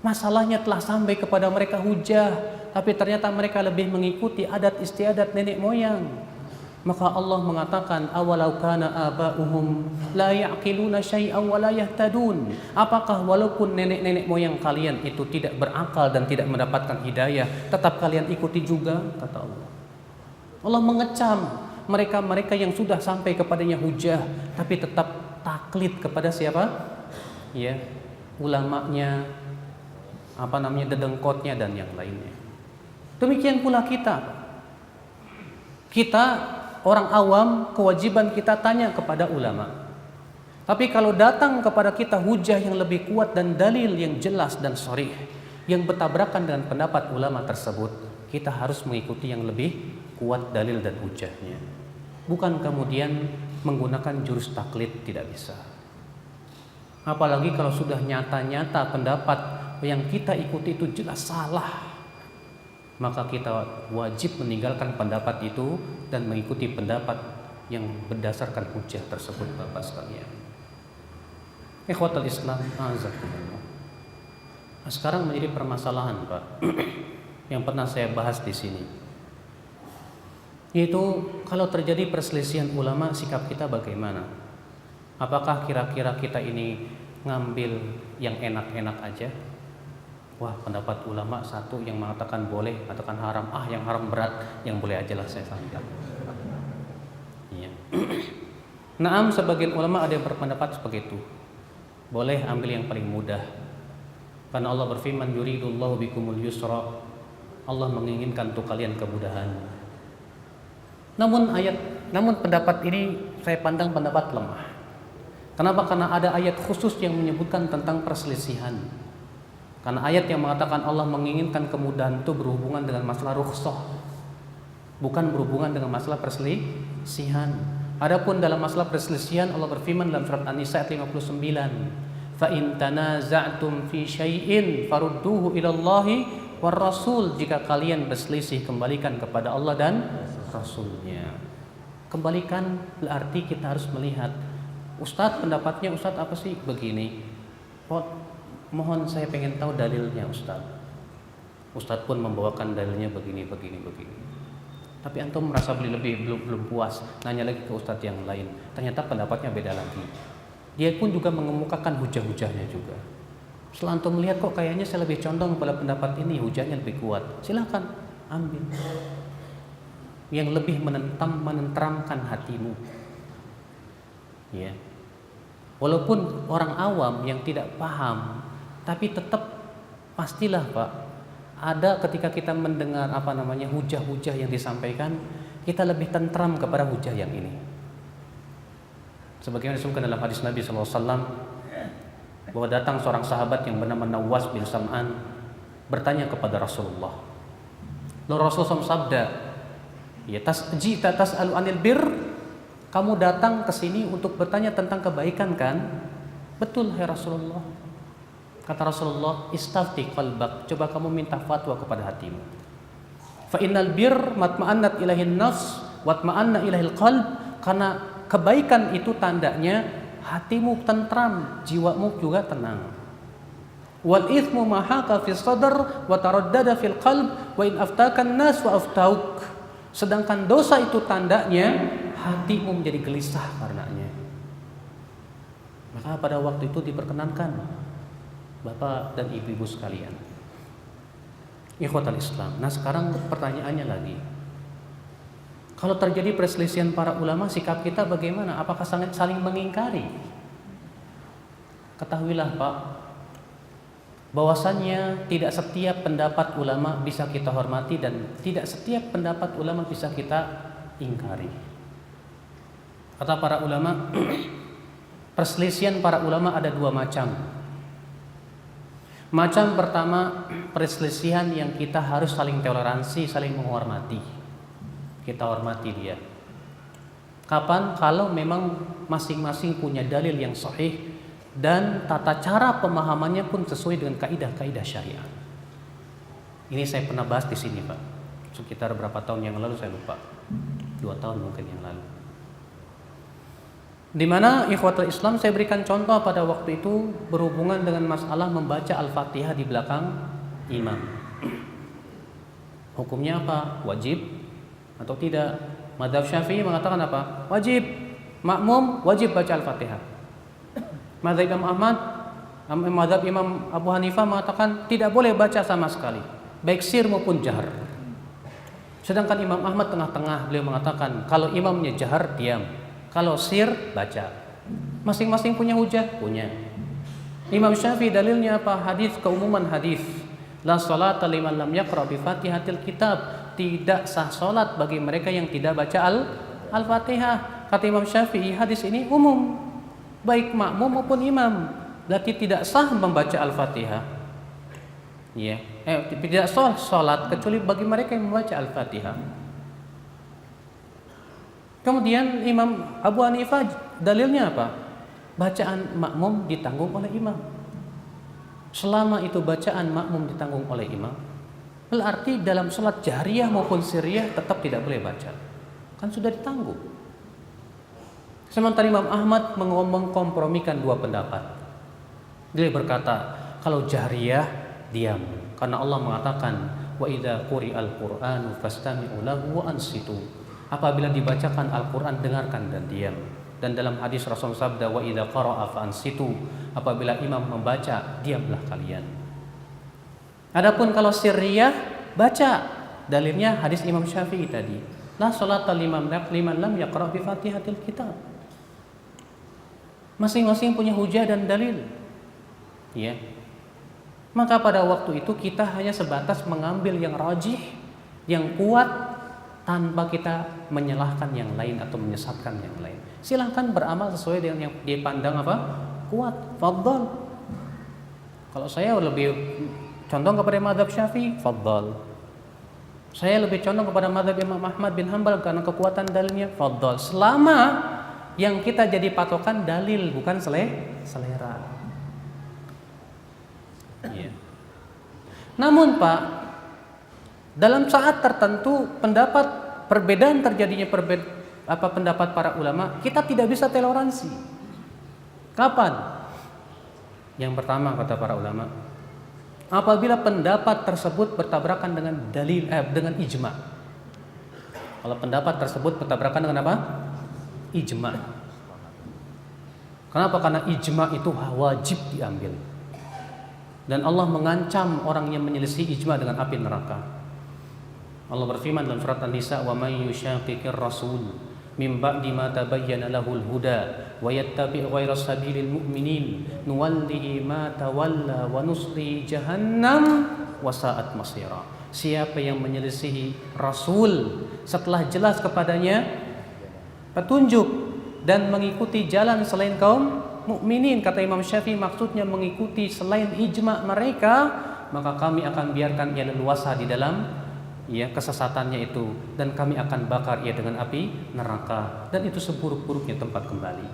Masalahnya telah sampai kepada mereka hujah, tapi ternyata mereka lebih mengikuti adat istiadat nenek moyang. Maka Allah mengatakan awalau kana aba'uhum la ya'qiluna syai'an wa la yahtadun. Apakah walaupun nenek-nenek moyang kalian itu tidak berakal dan tidak mendapatkan hidayah, tetap kalian ikuti juga, kata Allah. Allah mengecam mereka-mereka yang sudah sampai kepadanya hujah tapi tetap taklid kepada siapa? Ya, ulamanya, dedengkotnya dan yang lainnya. Demikian pula kita. Orang awam, kewajiban kita tanya kepada ulama. Tapi kalau datang kepada kita hujah yang lebih kuat dan dalil yang jelas dan sharih yang bertabrakan dengan pendapat ulama tersebut, kita harus mengikuti yang lebih kuat dalil dan hujahnya. Bukan kemudian menggunakan jurus taklid, tidak bisa. Apalagi kalau sudah nyata-nyata pendapat yang kita ikuti itu jelas salah, maka kita wajib meninggalkan pendapat itu dan mengikuti pendapat yang berdasarkan hujah tersebut, Bapak sekalian. Ikhwatul Islam, azakumullah. Sekarang menjadi permasalahan, Pak, yang pernah saya bahas di sini. Yaitu kalau terjadi perselisihan ulama, sikap kita bagaimana? Apakah kira-kira kita ini ngambil yang enak-enak aja? Wah, pendapat ulama satu yang mengatakan boleh, mengatakan haram. Yang haram berat, yang boleh aja lah saya sambil. Iya. Naam, sebagian ulama ada yang berpendapat seperti itu. Boleh ambil yang paling mudah. Karena Allah berfirman, yuridullahu bikumul yusra. Allah menginginkan untuk kalian kemudahan. Namun pendapat ini saya pandang pendapat lemah. Kenapa? Karena ada ayat khusus yang menyebutkan tentang perselisihan. Karena ayat yang mengatakan Allah menginginkan kemudahan itu berhubungan dengan masalah rukhsah, bukan berhubungan dengan masalah perselisihan. Adapun dalam masalah perselisihan, Allah berfirman dalam surat An-Nisa ayat 59, "Fa in tanaza'tum fi syai'in farudduhu ila Allahi war Rasul." Jika kalian berselisih, kembalikan kepada Allah dan Rasulnya. Kembalikan berarti kita harus melihat, Ustadz pendapatnya Ustadz apa sih begini? Mohon saya pengen tahu dalilnya Ustadz. Ustadz pun membawakan dalilnya begini. Tapi antum merasa belum puas, nanya lagi ke Ustadz yang lain. Ternyata pendapatnya beda lagi. Dia pun juga mengemukakan hujah-hujahnya juga. Setelah antum melihat kok kayaknya saya lebih condong pada pendapat ini, hujahnya lebih kuat, silakan ambil yang lebih menenteramkan hatimu. Ya. Walaupun orang awam yang tidak paham, tapi tetap pastilah Pak, ada ketika kita mendengar hujah-hujah yang disampaikan, kita lebih tentram kepada hujah yang ini. Sebagaimana disebutkan dalam hadis Nabi SAW, bahwa datang seorang sahabat yang bernama Nawas bin Sam'an bertanya kepada Rasulullah. Lalu Rasulullah sabda, ya tasjita tas'alu anil bir, kamu datang ke sini untuk bertanya tentang kebaikan kan? Betul hai Rasulullah. Kata Rasulullah, istafti qalbak, coba kamu minta fatwa kepada hatimu. Fa innal bir matma'annat ilahin nafs watma'anna ilahil qalb, karena kebaikan itu tandanya hatimu tentram, jiwamu juga tenang. Wal ithmu ma haqa fi sadr wa taraddada fil qalb wa in aftakan nas wa aftauk. Sedangkan dosa itu tandanya hatimu menjadi gelisah karenanya. Maka pada waktu itu diperkenankan Bapak dan Ibu-ibu sekalian, ikhwatal Islam. Nah sekarang pertanyaannya lagi, kalau terjadi perselisihan para ulama, sikap kita bagaimana? Apakah saling mengingkari? Ketahuilah Pak, bahwasannya tidak setiap pendapat ulama bisa kita hormati dan tidak setiap pendapat ulama bisa kita ingkari. Kata para ulama, perselisihan para ulama ada dua macam. Macam pertama, perselisihan yang kita harus saling toleransi, saling menghormati. Kita hormati dia. Kapan? Kalau memang masing-masing punya dalil yang sahih dan tata cara pemahamannya pun sesuai dengan kaidah-kaidah syariat. Ini saya pernah bahas di sini Pak, sekitar berapa tahun yang lalu saya lupa, 2 tahun mungkin yang lalu. Di mana ikhwatul Islam saya berikan contoh pada waktu itu berhubungan dengan masalah membaca Al-Fatihah di belakang imam. Hukumnya apa? Wajib atau tidak? Madzhab Syafi'i mengatakan apa? Wajib. Makmum wajib baca Al-Fatihah. Madzhab Imam Ahmad, madzhab Imam Abu Hanifah mengatakan tidak boleh baca sama sekali, baik sir maupun jahar. Sedangkan Imam Ahmad tengah-tengah, beliau mengatakan kalau imamnya jahar diam, kalau sir baca. Masing-masing punya hujah? Punya. Imam Syafi'i dalilnya apa? Hadis, keumuman hadis. La salata liman lam yaqra bi Fatihatil kitab. Tidak sah salat bagi mereka yang tidak baca Al-Fatihah. Kata Imam Syafi'i, hadis ini umum, baik makmum maupun imam. Berarti tidak sah membaca Al-Fatihah. Ya, tidak sah salat kecuali bagi mereka yang membaca Al-Fatihah. Kemudian Imam Abu Hanifah dalilnya apa? Bacaan makmum ditanggung oleh imam. Selama itu bacaan makmum ditanggung oleh imam, berarti dalam salat jahriyah maupun sirriyah tetap tidak boleh baca. Kan sudah ditanggung. Sementara Imam Ahmad mengkompromikan dua pendapat. Dia berkata, kalau jahriyah diam, karena Allah mengatakan wa idza quri'al qur'anu fastami'u lahu wa ansitu. Apabila dibacakan Al-Quran, dengarkan dan diam. Dan dalam hadis Rasul sabda, wa idza qara'a fa'ansitu, apabila imam membaca, diamlah kalian. Adapun kalau sirriyah, baca. Dalilnya hadis Imam Syafi'i tadi, la salata liman lam yaqra' bi Fatihatil kitab. Masing-masing punya hujah dan dalil. Ya. Maka pada waktu itu kita hanya sebatas mengambil yang rajih, yang kuat, tanpa kita menyalahkan yang lain atau menyesatkan yang lain. Silahkan beramal sesuai dengan yang dipandang apa? Kuat. Fadhal. Kalau saya lebih condong kepada mazhab Syafi'i, fadhal. Saya lebih condong kepada mazhab Imam Ahmad bin Hanbal karena kekuatan dalilnya, fadhal. Selama yang kita jadi patokan dalil, bukan selera. Ya. Namun Pak, dalam saat tertentu perbedaan terjadinya pendapat para ulama, kita tidak bisa toleransi. Kapan? Yang pertama kata para ulama, apabila pendapat tersebut bertabrakan dengan dengan ijma. Kalau pendapat tersebut bertabrakan dengan apa? Ijma. Kenapa? Karena ijma itu wajib diambil. Dan Allah mengancam orang yang menyelisih ijma dengan api neraka. Allah berfirman dalam surat An-Nisa, "Wa may yushaqiqir rasul min ba'di ma tabayyana lahul huda wa yattabi' ghayra sabilil mu'minin nuwallihi ma tawalla wa nuslihi jahannam wa sa'at masira." Siapa yang menyelisihi rasul setelah jelas kepadanya petunjuk dan mengikuti jalan selain kaum mukminin, kata Imam Syafi'i, maksudnya mengikuti selain ijma mereka, maka kami akan biarkan ia leluasa di dalam kesesatannya itu, dan kami akan bakar ia dengan api neraka, dan itu seburuk-buruknya tempat kembali.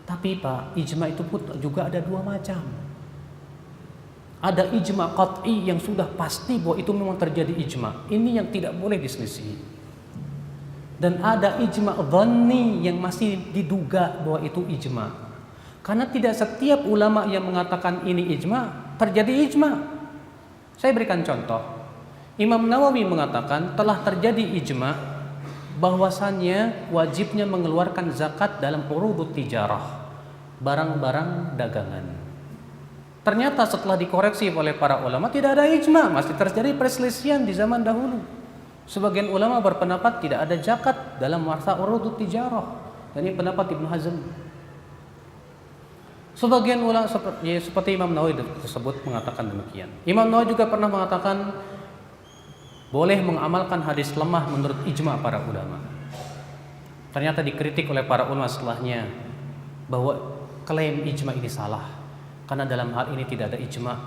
Tapi Pak, ijma itu pun juga ada dua macam. Ada ijma qat'i yang sudah pasti bahwa itu memang terjadi ijma, ini yang tidak boleh diselisihi. Dan ada ijma dhanni yang masih diduga bahwa itu ijma. Karena tidak setiap ulama yang mengatakan ini ijma terjadi ijma. Saya berikan contoh. Imam Nawawi mengatakan telah terjadi ijma bahwasannya wajibnya mengeluarkan zakat dalam urudut tijarah, barang-barang dagangan. Ternyata setelah dikoreksi oleh para ulama tidak ada ijma, masih terjadi perselisihan di zaman dahulu. Sebagian ulama berpendapat tidak ada zakat dalam masa urudut tijarah, dan ini pendapat Ibnu Hazm. Sebagian ulama seperti Imam Nawawi tersebut mengatakan demikian. Imam Nawawi juga pernah mengatakan boleh mengamalkan hadis lemah menurut ijma para ulama. Ternyata dikritik oleh para ulama setelahnya bahwa klaim ijma ini salah, karena dalam hal ini tidak ada ijma,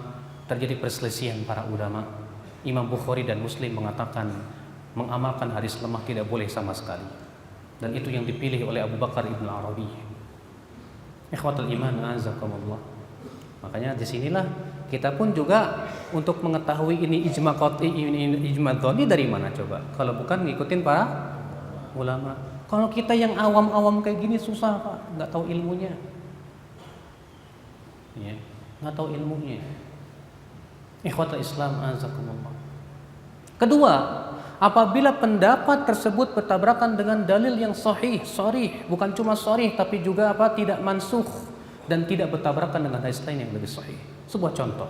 terjadi perselisihan para ulama. Imam Bukhari dan Muslim mengatakan mengamalkan hadis lemah tidak boleh sama sekali, dan itu yang dipilih oleh Abu Bakar Ibn Arabi. Ikhwatul iman, azakumullah. Makanya disinilah kita pun juga untuk mengetahui ini ijma qat'i, ini ijma dhanni dari mana coba? Kalau bukan ngikutin para ulama. Kalau kita yang awam-awam kayak gini susah Pak, nggak tahu ilmunya. Ya, nggak tahu ilmunya. Ikhwatul Islam, azakumullah. Kedua, apabila pendapat tersebut bertabrakan dengan dalil yang sahih, sharih, bukan cuma sharih tapi juga tidak mansukh dan tidak bertabrakan dengan hadis lain yang lebih sahih. Sebuah contoh.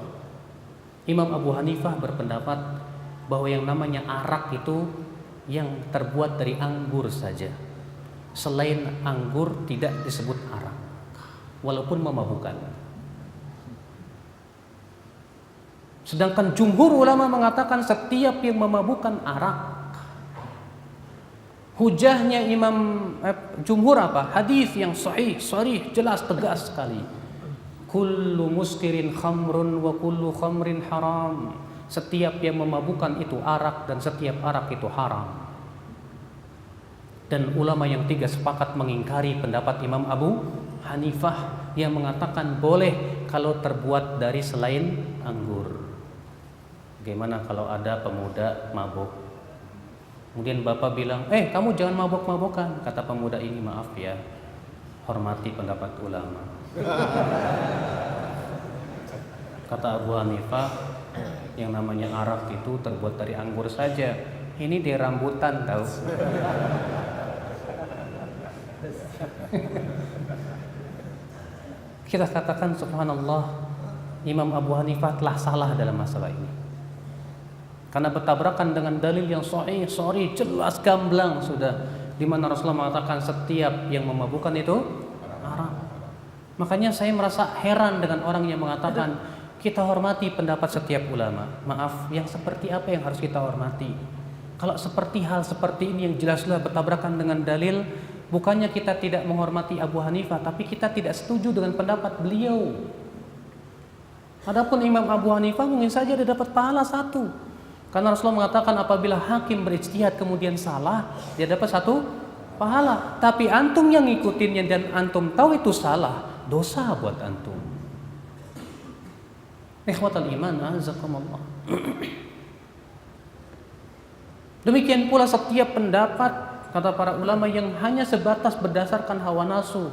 Imam Abu Hanifah berpendapat bahwa yang namanya arak itu yang terbuat dari anggur saja. Selain anggur tidak disebut arak, walaupun memabukkan. Sedangkan jumhur ulama mengatakan setiap yang memabukkan arak. Hujahnya jumhur apa? Hadis yang sahih, sharih, jelas, tegas sekali. Kullu muskirin khamrun wa kullu khamrin haram. Setiap yang memabukkan itu arak dan setiap arak itu haram. Dan ulama yang tiga sepakat mengingkari pendapat Imam Abu Hanifah yang mengatakan boleh kalau terbuat dari selain anggur. Bagaimana kalau ada pemuda mabuk? Kemudian bapak bilang, kamu jangan mabuk-mabukan. Kata pemuda ini, maaf ya, hormati pendapat ulama. Kata Abu Hanifah, yang namanya arak itu terbuat dari anggur saja. Ini di rambutan tahu. Kita katakan subhanallah, Imam Abu Hanifah telah salah dalam masalah ini. Karena bertabrakan dengan dalil yang sahih, jelas gamblang sudah, di mana Rasulullah mengatakan setiap yang memabukkan itu haram. Makanya saya merasa heran dengan orang yang mengatakan kita hormati pendapat setiap ulama. Maaf, yang seperti apa yang harus kita hormati? Kalau seperti hal seperti ini yang jelas-jelas bertabrakan dengan dalil, bukannya kita tidak menghormati Abu Hanifah, tapi kita tidak setuju dengan pendapat beliau. Adapun Imam Abu Hanifah mungkin saja dia dapat pahala 1. Karena Rasulullah mengatakan apabila hakim berijtihad kemudian salah, dia dapat 1 pahala. Tapi antum yang ngikutinnya dan antum tahu itu salah, dosa buat antum. Ikhwatal iman, azakumullah. Demikian pula setiap pendapat kata para ulama yang hanya sebatas berdasarkan hawa nafsu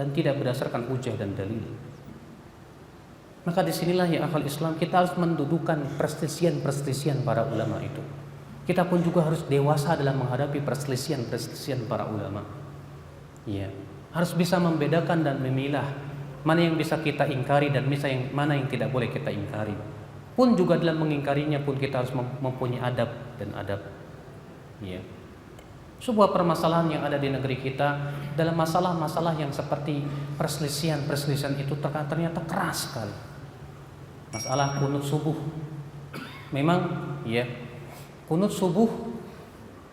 dan tidak berdasarkan hujah dan dalil. Maka disinilah ya akal Islam, kita harus mendudukan perselisihan para ulama itu. Kita pun juga harus dewasa dalam menghadapi perselisihan para ulama. Ya, harus bisa membedakan dan memilah mana yang bisa kita ingkari dan mana yang tidak boleh kita ingkari. Pun juga dalam mengingkarinya pun kita harus mempunyai adab dan adab. Ya. Sebuah permasalahan yang ada di negeri kita dalam masalah-masalah yang seperti perselisihan itu ternyata keras sekali. Masalah kunut subuh. Memang ya, kunut subuh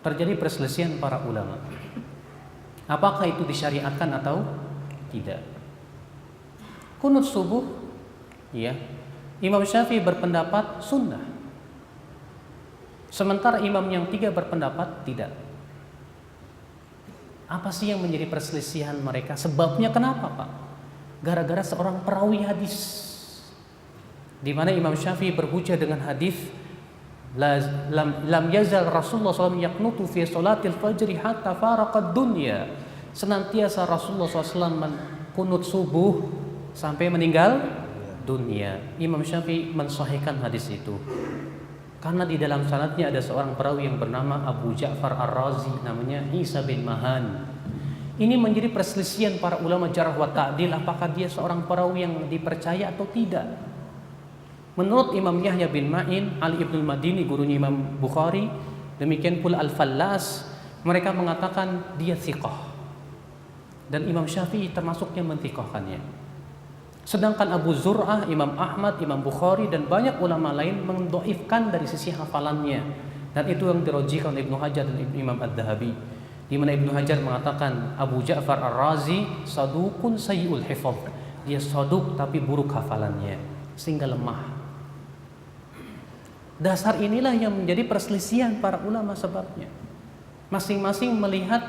terjadi perselisihan para ulama. Apakah itu disyariatkan atau tidak? Kunut subuh, ya, Imam Syafi'i berpendapat sunnah. Sementara imam yang 3 berpendapat tidak. Apa sih yang menjadi perselisihan mereka? Sebabnya kenapa, Pak? Gara-gara seorang perawi hadis. Di mana Imam Syafi'i berhujjah dengan hadis lam yazal Rasulullah SAW yaqnutu fi salatil fajri hatta faraqad dunya. Senantiasa Rasulullah SAW kunut subuh sampai meninggal dunia. Imam Syafi'i mensahihkan hadis itu karena di dalam sanadnya ada seorang perawi yang bernama Abu Ja'far Ar-Razi, namanya Isa bin Mahan. Ini menjadi perselisihan para ulama jarh wa ta'dil, apakah dia seorang perawi yang dipercaya atau tidak. Menurut Imam Yahya bin Ma'in, Ali ibn al-Madini, gurunya Imam Bukhari, demikian pula Al-Fallas, mereka mengatakan dia thiqah. Dan Imam Syafi'i termasuknya menthiqahkannya. Sedangkan Abu Zur'ah, Imam Ahmad, Imam Bukhari dan banyak ulama lain mendhaifkan dari sisi hafalannya. Dan itu yang dirajihkan oleh Ibnu Hajar dan Imam Ad-Dhahabi. Di mana Ibnu Hajar mengatakan Abu Ja'far Ar-Razi saduqun sayyi'ul hifdz. Dia saduq tapi buruk hafalannya sehingga lemah. Dasar inilah yang menjadi perselisihan para ulama sebabnya. Masing-masing melihat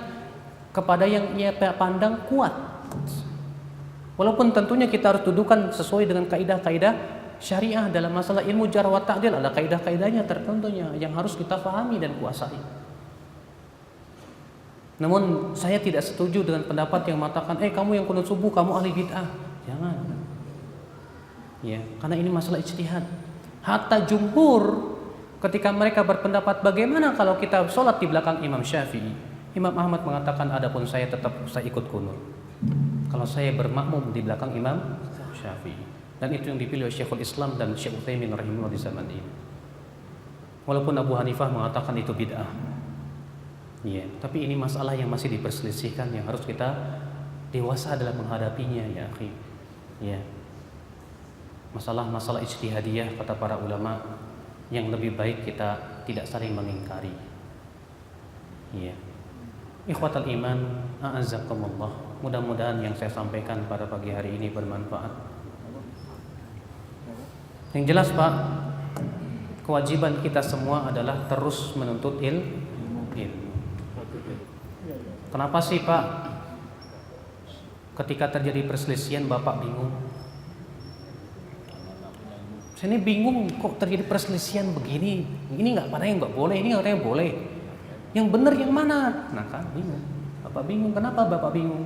kepada yang ia pandang kuat. Walaupun tentunya kita harus dudukan sesuai dengan kaidah-kaidah syariah dalam masalah ilmu jarh wa ta'dil, ada kaidah-kaidahnya tertentunya yang harus kita pahami dan kuasai. Namun saya tidak setuju dengan pendapat yang mengatakan, kamu yang kunut subuh kamu ahli bid'ah. Jangan. Ya, karena ini masalah ijtihad. Hatta jumhur ketika mereka berpendapat bagaimana kalau kita sholat di belakang Imam Syafi'i, Imam Ahmad mengatakan adapun saya tetap ikut kunut kalau saya bermakmum di belakang Imam Syafi'i. Dan itu yang dipilih oleh Syekhul Islam dan Syekh Utsaimin rahimahullah di zaman ini. Walaupun Abu Hanifah mengatakan itu bid'ah. Ya, tapi ini masalah yang masih diperselisihkan yang harus kita dewasa dalam menghadapinya ya, akhi. Ya. Masalah-masalah ijtihadiyah kata para ulama yang lebih baik kita tidak saling mengingkari. Ya. Ikhwatal iman, a'azzakumullah. Mudah-mudahan yang saya sampaikan pada pagi hari ini bermanfaat. Yang jelas Pak, kewajiban kita semua adalah terus menuntut ilmu. Kenapa sih Pak ketika terjadi perselisihan Bapak bingung? Saya ini bingung kok terjadi perselisihan begini. Ini nggak pada yang nggak boleh, ini katanya boleh. Yang benar yang mana? Nah kan bingung. Bapak bingung. Kenapa Bapak bingung?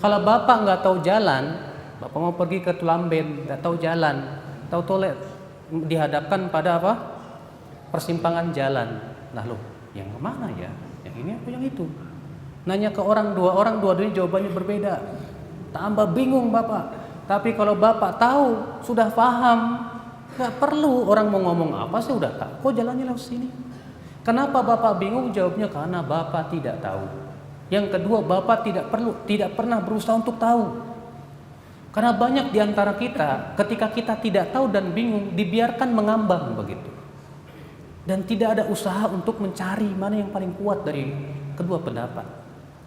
Kalau Bapak nggak tahu jalan, Bapak mau pergi ke Tulamben, nggak tahu jalan, tahu toilet, dihadapkan pada apa? Persimpangan jalan. Nah loh, yang mana ya? Yang ini apa yang itu? Nanya ke dua-duanya jawabannya berbeda. Tambah bingung Bapak. Tapi kalau Bapak tahu, sudah paham, nggak perlu orang mau ngomong apa, saya udah tahu. Kok jalannya lewat sini? Kenapa Bapak bingung? Jawabnya karena Bapak tidak tahu. Yang kedua, Bapak tidak pernah berusaha untuk tahu. Karena banyak di antara kita ketika kita tidak tahu dan bingung dibiarkan mengambang begitu. Dan tidak ada usaha untuk mencari mana yang paling kuat dari kedua pendapat.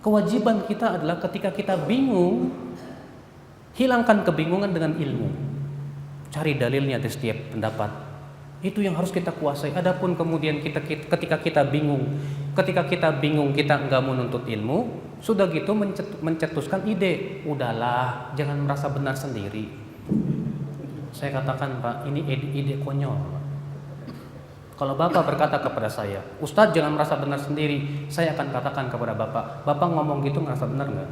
Kewajiban kita adalah ketika kita bingung, hilangkan kebingungan dengan ilmu. Cari dalilnya di setiap pendapat. Itu yang harus kita kuasai. Adapun kemudian ketika kita bingung kita enggak menuntut ilmu, sudah gitu mencetuskan ide. Udahlah, jangan merasa benar sendiri. Saya katakan, Pak, ini ide konyol. Kalau Bapak berkata kepada saya, Ustadz jangan merasa benar sendiri, saya akan katakan kepada Bapak ngomong gitu ngerasa benar nggak?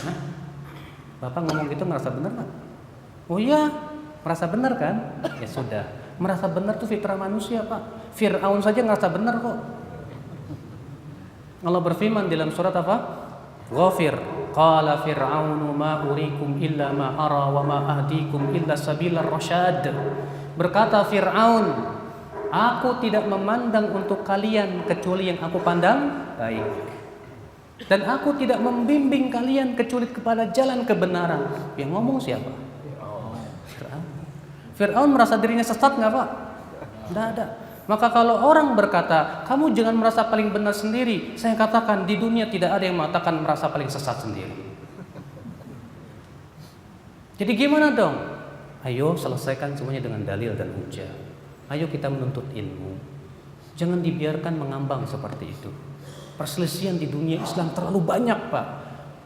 Hah? Bapak ngomong gitu ngerasa benar nggak? Oh iya, merasa benar kan? Ya sudah, merasa benar tuh fitrah manusia, Pak. Fir'aun saja ngerasa benar kok. Allah berfirman dalam surat apa? Ghafir. Qala fir'aunu ma urikum illa ma ara wa ma ahdikum illa sabilar rasyad. Berkata Fir'aun, aku tidak memandang untuk kalian kecuali yang aku pandang baik. Dan aku tidak membimbing kalian kecuali kepada jalan kebenaran. Yang ngomong siapa? Fir'aun merasa dirinya sesat nggak, Pak? Tidak ada. Maka kalau orang berkata, kamu jangan merasa paling benar sendiri, saya katakan di dunia tidak ada yang mengatakan merasa paling sesat sendiri. Jadi gimana dong? Ayo selesaikan semuanya dengan dalil dan hujah. Ayo kita menuntut ilmu. Jangan dibiarkan mengambang seperti itu. Perselisihan di dunia Islam terlalu banyak, Pak.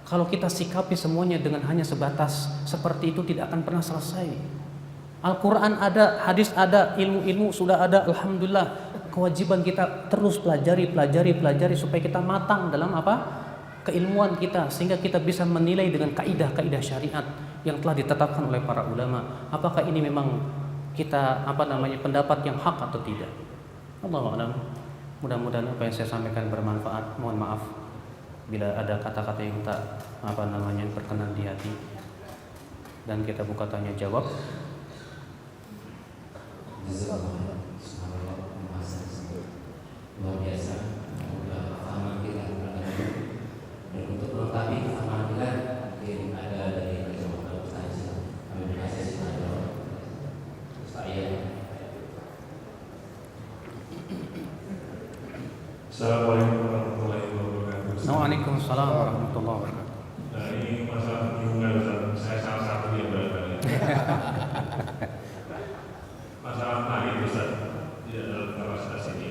Kalau kita sikapi semuanya dengan hanya sebatas seperti itu tidak akan pernah selesai. Al-Quran ada, hadis ada, ilmu-ilmu sudah ada, alhamdulillah. Kewajiban kita terus pelajari supaya kita matang dalam apa? Keilmuan kita, sehingga kita bisa menilai dengan kaidah-kaidah syariat yang telah ditetapkan oleh para ulama. Apakah ini memang kita pendapat yang hak atau tidak? Allahu a'lam. Mudah-mudahan apa yang saya sampaikan bermanfaat. Mohon maaf bila ada kata-kata yang tak berkenan di hati. Dan kita buka tanya jawab. Luar biasa. Pemahaman kita dan untuk melengkapi pemahaman kita mungkin ada dari Kecamatan Ustaz. Kami berkasih kepada saya. Assalamualaikum warahmatullahi wabarakatuh. Waalaikumsalam warahmatullahi wabarakatuh. Nah, ini masalah penyunggal, saya salah satu yang berada. Masalah tadi Ustaz, tidak dalam kapasitas ini.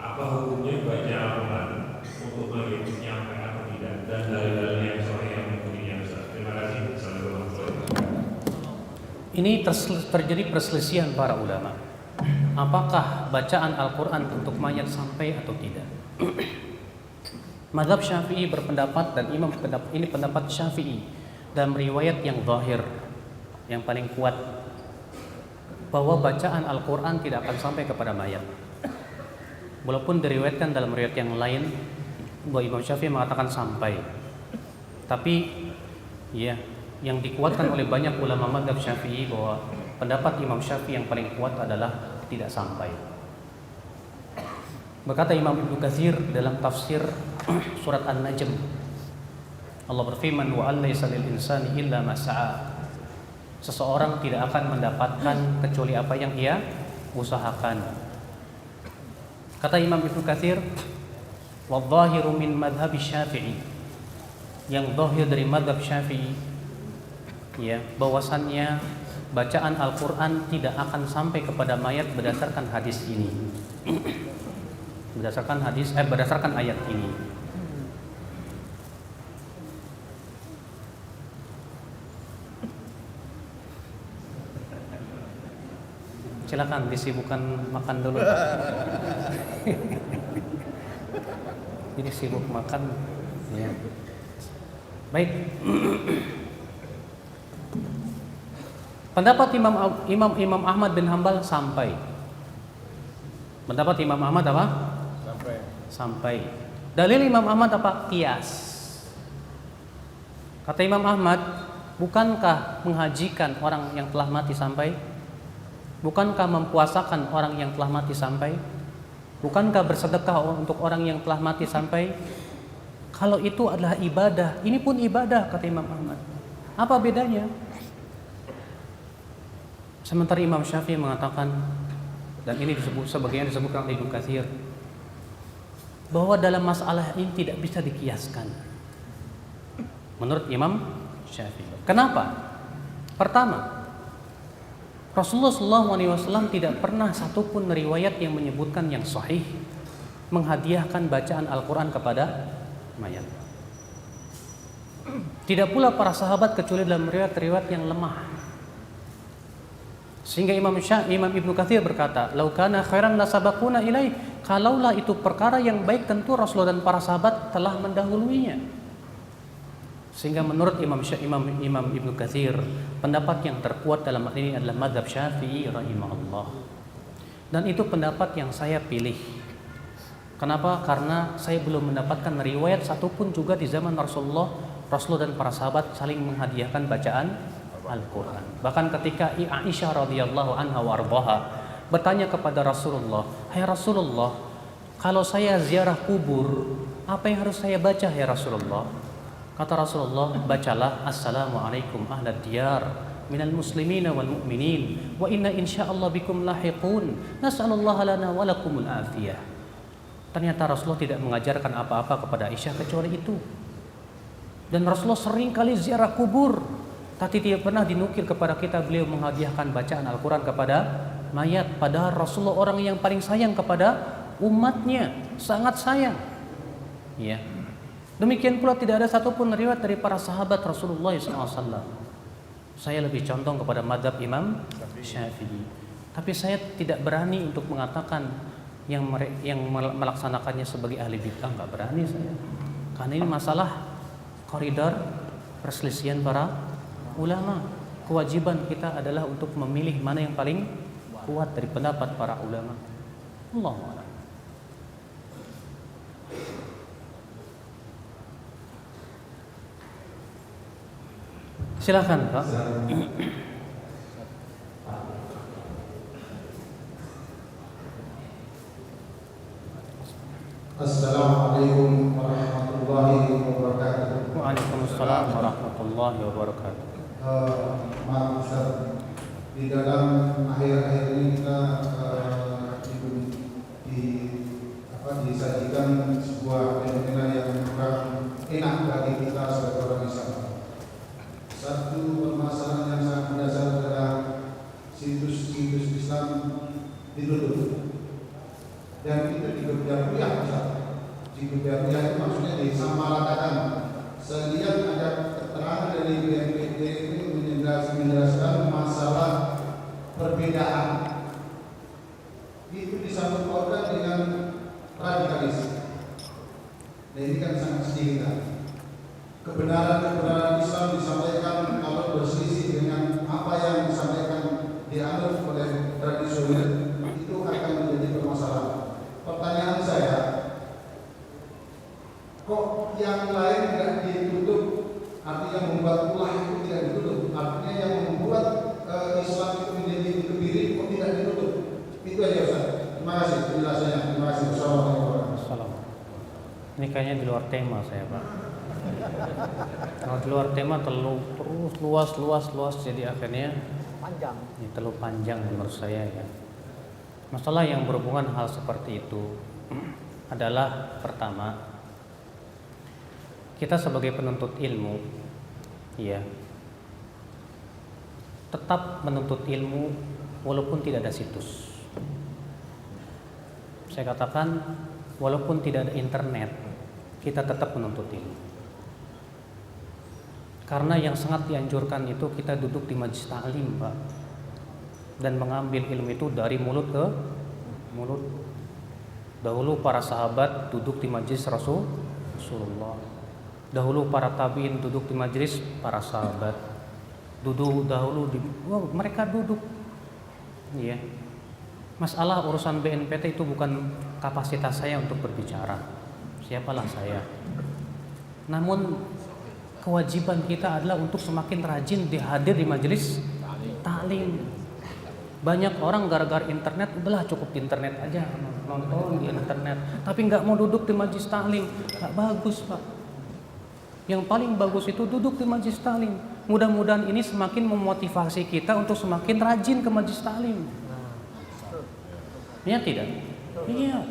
Apa hukumnya baca Al-Quran untuk mengikuti nyampe atau tidak, dan dalil-dalil yang sore yang mengikutinya Ustaz. Terima kasih. Assalamualaikum warahmatullahi wabarakatuh. Ini terjadi perselisihan para ulama. Apakah bacaan Al-Quran untuk mayat sampai atau tidak? Mazhab Syafi'i berpendapat, dan imam ini pendapat Syafi'i dalam riwayat yang zahir, yang paling kuat, bahwa bacaan Al-Quran tidak akan sampai kepada mayat. Walaupun diriwayatkan dalam riwayat yang lain bahwa Imam Syafi'i mengatakan sampai, tapi ya, yang dikuatkan oleh banyak ulama mazhab Syafi'i bahwa pendapat Imam Syafi'i yang paling kuat adalah tidak sampai. Berkata Imam Ibnu Katsir dalam tafsir surat An-Najm, Allah berfirman, wa allaysa lil insani illa ma sa'a. Seseorang tidak akan mendapatkan kecuali apa yang ia usahakan. Kata Imam Ibnu Katsir, wa dhahiru min madhhab Syafi'i, yang zahir dari madhab Syafi'i, ya, bahwasannya bacaan Al-Quran tidak akan sampai kepada mayat berdasarkan hadis ini. Berdasarkan ayat ini. Silakan disibukkan makan dulu. Jadi sibuk makan, ya. Baik. Pendapat Imam Ahmad bin Hanbal sampai. Pendapat Imam Ahmad apa? Sampai. Dalil Imam Ahmad apa? Qiyas. Kata Imam Ahmad, bukankah menghajikan orang yang telah mati sampai? Bukankah mempuasakan orang yang telah mati sampai? Bukankah bersedekah untuk orang yang telah mati sampai? Kalau itu adalah ibadah, ini pun ibadah, kata Imam Ahmad. Apa bedanya? Sementara Imam Syafi'i mengatakan, dan ini sebagian disebutkan oleh Ibnu Katsir, bahwa dalam masalah ini tidak bisa dikiaskan. Menurut Imam Syafi'i. Kenapa? Pertama, Rasulullah SAW tidak pernah satupun riwayat yang menyebutkan yang sahih menghadiahkan bacaan Al-Quran kepada mayat. Tidak pula para sahabat kecuali dalam riwayat-riwayat yang lemah. Sehingga Imam Ibnu Katsir berkata, "Lau kana khairan lasabaquna ilaih." Kalaulah itu perkara yang baik, tentu Rasulullah dan para sahabat telah mendahuluinya. Sehingga menurut Imam Ibnu Katsir, pendapat yang terkuat dalam hal ini adalah mazhab Syafi'i rahimahullah. Dan itu pendapat yang saya pilih. Kenapa? Karena saya belum mendapatkan riwayat satupun juga di zaman Rasulullah dan para sahabat saling menghadiahkan bacaan Al-Quran. Bahkan ketika Aisyah radhiyallahu anha wa ardhaha bertanya kepada Rasulullah, "Hai Rasulullah, kalau saya ziarah kubur, apa yang harus saya baca ya Rasulullah?" Kata Rasulullah, "Bacalah Assalamualaikum ahlad diyar minal muslimina wal mu'minin wa inna insyaallah bikum lahiqun nas'alullaha lana wa lakumul afiyah." Ternyata Rasulullah tidak mengajarkan apa-apa kepada Aisyah kecuali itu. Dan Rasulullah sering kali ziarah kubur, tapi tidak pernah dinukil kepada kita beliau menghadiahkan bacaan Al-Quran kepada mayat. Padahal Rasulullah orang yang paling sayang kepada umatnya, sangat sayang. Ya. Demikian pula tidak ada satupun riwayat dari para sahabat Rasulullah SAW. Saya lebih condong kepada madhab Imam Syafi'i. Tapi saya tidak berani untuk mengatakan yang melaksanakannya sebagai ahli bid'ah, nggak berani saya. Karena ini masalah koridor perselisihan para ulama. Kewajiban kita adalah untuk memilih mana yang paling kuat dari pendapat para ulama. Allahu a'lam. Silakan, Pak. Assalamualaikum warahmatullahi wabarakatuh. Waalaikumsalam warahmatullahi wabarakatuh. Maaf Ustaz, di dalam akhir-akhir ini kita disajikan sebuah fenomena yang kurang enak bagi kita sebagai orang Islam. Satu permasalahan yang sangat mendasar adalah situs-situs Islam ditutup. Dan itu dikebiakuiah Ustaz. Dikebiakuiah itu maksudnya disamaratakan. Saya lihat ada keterangan dari BNPT itu menjelaskan masalah perbedaan. Itu disambut pautkan dengan radikalisme. Dan ini kan sangat sedih kita. Kebenaran Islam disampaikan kalau berselisih dengan apa yang disampaikan dianut oleh tradisional, itu akan menjadi permasalahan. Pertanyaan saya, kok yang lain tidak ditutup? Artinya membuat ulah itu tidak ditutup. Artinya yang membuat Islam itu menjadi kebiri kok tidak ditutup? Itu aja Ustaz. Terima kasih penjelasannya. Terima kasih. Assalamualaikum warahmatullahi wabarakatuh. Ini kayaknya di luar tema saya, Pak. Kalau di luar tema terlalu luas, jadi akhirnya Panjang. ini terlalu panjang menurut saya ya. Masalah yang berhubungan hal seperti itu adalah pertama, kita sebagai penuntut ilmu ya tetap menuntut ilmu walaupun tidak ada situs. Saya katakan walaupun tidak ada internet, kita tetap menuntut ilmu. Karena yang sangat dianjurkan itu kita duduk di majelis ta'lim, Pak, dan mengambil ilmu itu dari mulut ke mulut. Dahulu para sahabat duduk di majelis Rasulullah. Dahulu para tabi'in duduk di majelis para sahabat. Mereka duduk. Iya. Masalah urusan BNPT itu bukan kapasitas saya untuk berbicara. Siapalah saya. Namun kewajiban kita adalah untuk semakin rajin hadir di majelis taklim. Banyak orang gara-gara internet, udahlah cukup di internet aja, nonton di internet, tapi nggak mau duduk di majelis taklim. Nggak bagus, Pak. Yang paling bagus itu duduk di majelis taklim. mudah-mudahan ini semakin memotivasi kita untuk semakin rajin ke majelis taklim. Ya tidak? Iya.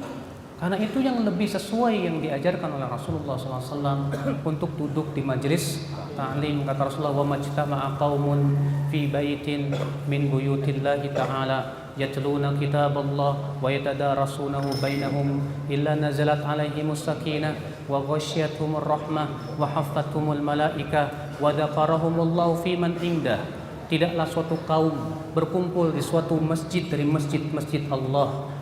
Karena itu yang lebih sesuai yang diajarkan oleh Rasulullah SAW untuk duduk di majelis ta'lim. Kata Rasulullah, wa majtama'a qaumun fi baitin min buyutillahi ta'ala yatluna kitaballah wa yatadarasunahu bainahum illa nazalat alaihimus sakinah wa ghasyiyatuhumur rahmah wa haffathumul malaika wa dzakarahumullahu fi man indah. Tidaklah suatu kaum berkumpul di suatu masjid dari masjid-masjid Allah,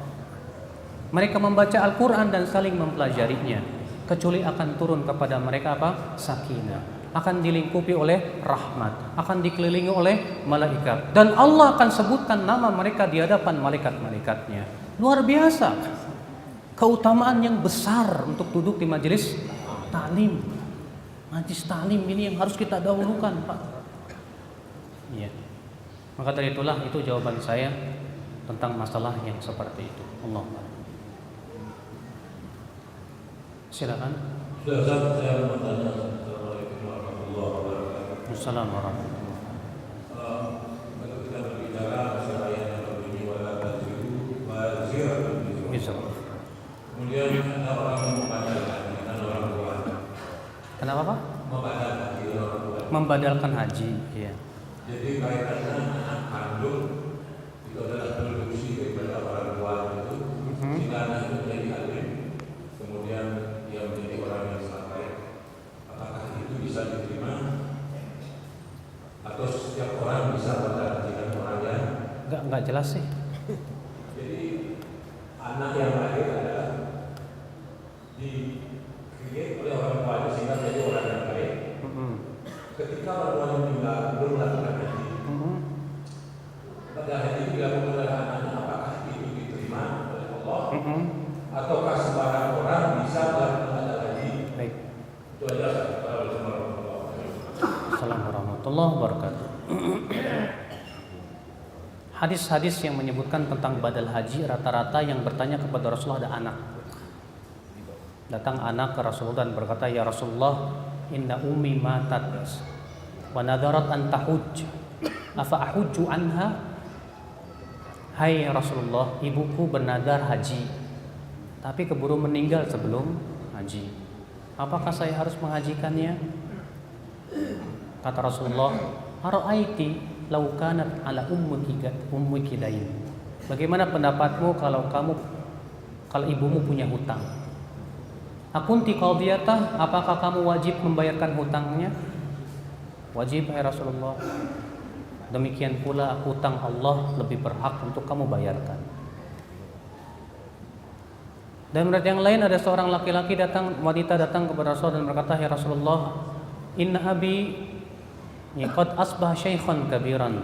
mereka membaca Al-Quran dan saling mempelajarinya, kecuali akan turun kepada mereka apa? Sakinah. Akan dilingkupi oleh rahmat, akan dikelilingi oleh malaikat, dan Allah akan sebutkan nama mereka di hadapan malaikat-malaikatnya. Luar biasa keutamaan yang besar untuk duduk di majelis taklim. Majelis taklim ini yang harus kita dahulukan, Pak. Iya. Maka dari itulah itu jawaban saya tentang masalah yang seperti itu. Allah. Silakan. Saya mau tanya. Assalamualaikum warahmatullahi wabarakatuh. Assalamualaikum warahmatullahi Kalau kita berbicara masalah ayat yang berbunyi wala taziru waziratun wizra. Kemudian ada orang yang membadalkan dengan orang tua. Kenapa, Pak? Membadalkan dengan orang tua. Membadalkan haji, iya. Jadi kaitannya anak kandung itu adalah produksi daripada orang tua itu. Jika anak itu menjadi alim, kemudian dia menjadi orang yang sampai, apakah itu bisa diterima? Atau setiap orang bisa mendapatkan orang yang Enggak jelas sih. jadi anak yang lahir adalah di-create oleh orang tuanya sehingga menjadi orang yang baik. Ketika orang tuanya meninggal belum melakukan haji, pada haji itu dilakukan oleh anaknya, apakah itu diterima oleh Allah? Ataukah sembarang orang bisa melakukan haji? Baik. Itu aja. Assalamualaikum warahmatullahi wabarakatuh. Assalamualaikum warahmatullahi wabarakatuh. Hadis-hadis yang menyebutkan tentang badal haji, rata-rata yang bertanya kepada Rasulullah ada anak. Datang anak ke Rasulullah dan berkata, ya Rasulullah, inna ummi matat wa nadarat an tahujj afa ahujju anha. Hai Rasulullah, ibuku bernadar haji tapi keburu meninggal sebelum haji, apakah saya harus menghajikannya? Kata Rasulullah, ara'aiti law kanat ala ummiki dain. Bagaimana pendapatmu kalau ibumu punya hutang? Akunti qadiyatah, apakah kamu wajib membayarkan hutangnya? Wajib, ya Rasulullah. Demikian pula hutang Allah lebih berhak untuk kamu bayarkan. Dan menurut yang lain ada seorang laki-laki wanita datang kepada Rasul dan berkata, ya Rasulullah, inna abi qad asbah syaikhan kabiran.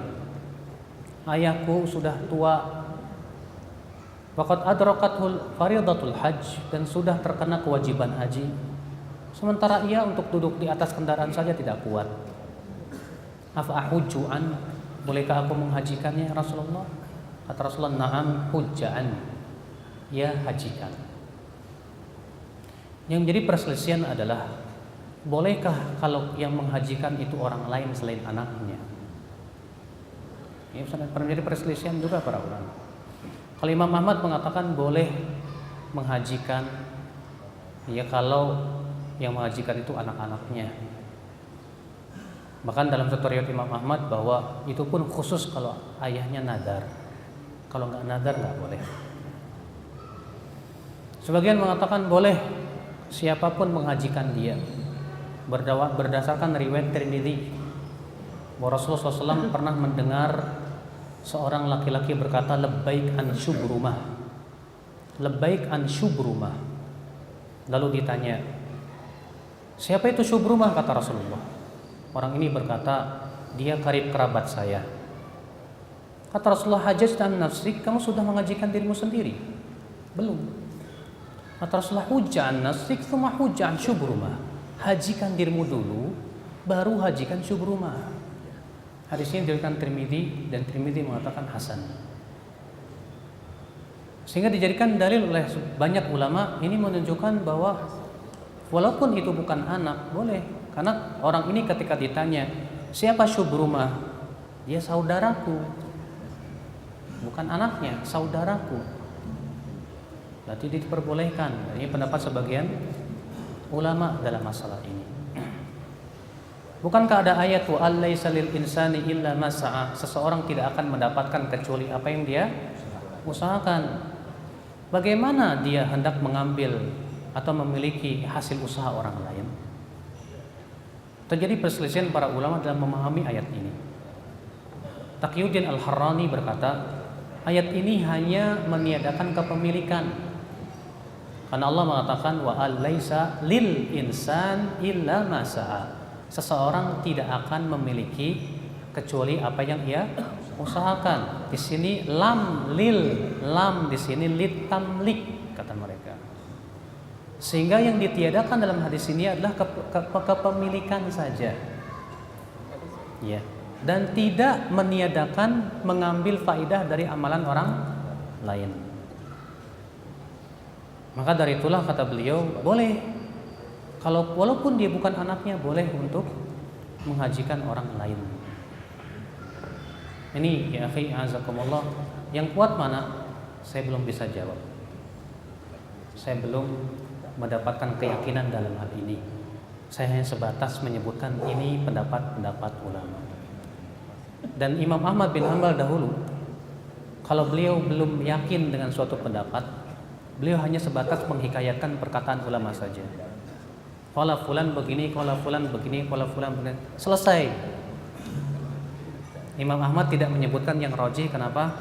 Ayahku sudah tua. Waqad adrakatul faridatul hajj, dan sudah terkena kewajiban haji. Sementara ia untuk duduk di atas kendaraan saja tidak kuat. Afa ahujju an, bolehkah aku menghajikannya ya Rasulullah? Kata Rasulullah, na'am hujja'an, ya hajikan. Yang jadi perselisihan adalah, bolehkah kalau yang menghajikan itu orang lain selain anaknya? Ini pernah jadi perselisihan juga para ulama. Kalau Imam Ahmad mengatakan boleh menghajikan, ya kalau yang menghajikan itu anak-anaknya. Bahkan dalam satu riwayat Imam Ahmad bahwa itu pun khusus kalau ayahnya nadar. Kalau nggak nadar nggak boleh. Sebagian mengatakan boleh siapapun menghajikan dia, berdasarkan riwayat Tirmidzi bahwa Rasulullah SAW pernah mendengar seorang laki-laki berkata, labbaik an syubrumah, labbaik an syubrumah. Lalu ditanya, siapa itu syubrumah? Kata Rasulullah. Orang ini berkata, dia karib kerabat saya. Kata Rasulullah, hajjaj dan nafsik, kamu sudah mengajikan dirimu sendiri? Belum. Kata Rasulullah, hujja'an nafsik thumma hujja'an syubrumah. Hajikan dirimu dulu, baru hajikan syubrumah. Hadis ini diriwayatkan Tirmidzi dan Tirmidzi mengatakan hasan. Sehingga dijadikan dalil oleh banyak ulama, ini menunjukkan bahwa walaupun itu bukan anak, boleh. Karena orang ini ketika ditanya, Siapa Syubrumah? Dia saudaraku, bukan anaknya, saudaraku. Berarti diperbolehkan. Ini pendapat sebagian ulama dalam masalah ini. Bukankah ada ayat wa allaisa lil insani illa ma sa'a? Seseorang tidak akan mendapatkan kecuali apa yang dia usahakan. Bagaimana dia hendak mengambil atau memiliki hasil usaha orang lain? Terjadi perselisihan para ulama dalam memahami ayat ini. Taqiyuddin Al-Harrani berkata, ayat ini hanya meniadakan kepemilikan. Karena Allah mengatakan wa allaisa lil insan illa ma sa'a. Seseorang tidak akan memiliki kecuali apa yang ia usahakan. Di sini lam di sini lit tamlik kata mereka. Sehingga yang ditiadakan dalam hadis ini adalah kepemilikan saja. Ya. Dan tidak meniadakan mengambil faidah dari amalan orang lain. Maka dari itulah kata beliau, boleh kalau walaupun dia bukan anaknya, boleh untuk menghajikan orang lain. Ini ya akhi azakumullah, yang kuat mana? Saya belum bisa jawab. Saya belum mendapatkan keyakinan dalam hal ini. Saya hanya sebatas menyebutkan ini pendapat-pendapat ulama. Dan Imam Ahmad bin Hanbal dahulu, kalau beliau belum yakin dengan suatu pendapat, beliau hanya sebatas menghikayatkan perkataan ulama saja. Qala fulan begini, qala fulan begini, qala fulan begini. Selesai. Imam Ahmad tidak menyebutkan yang rajih. Kenapa?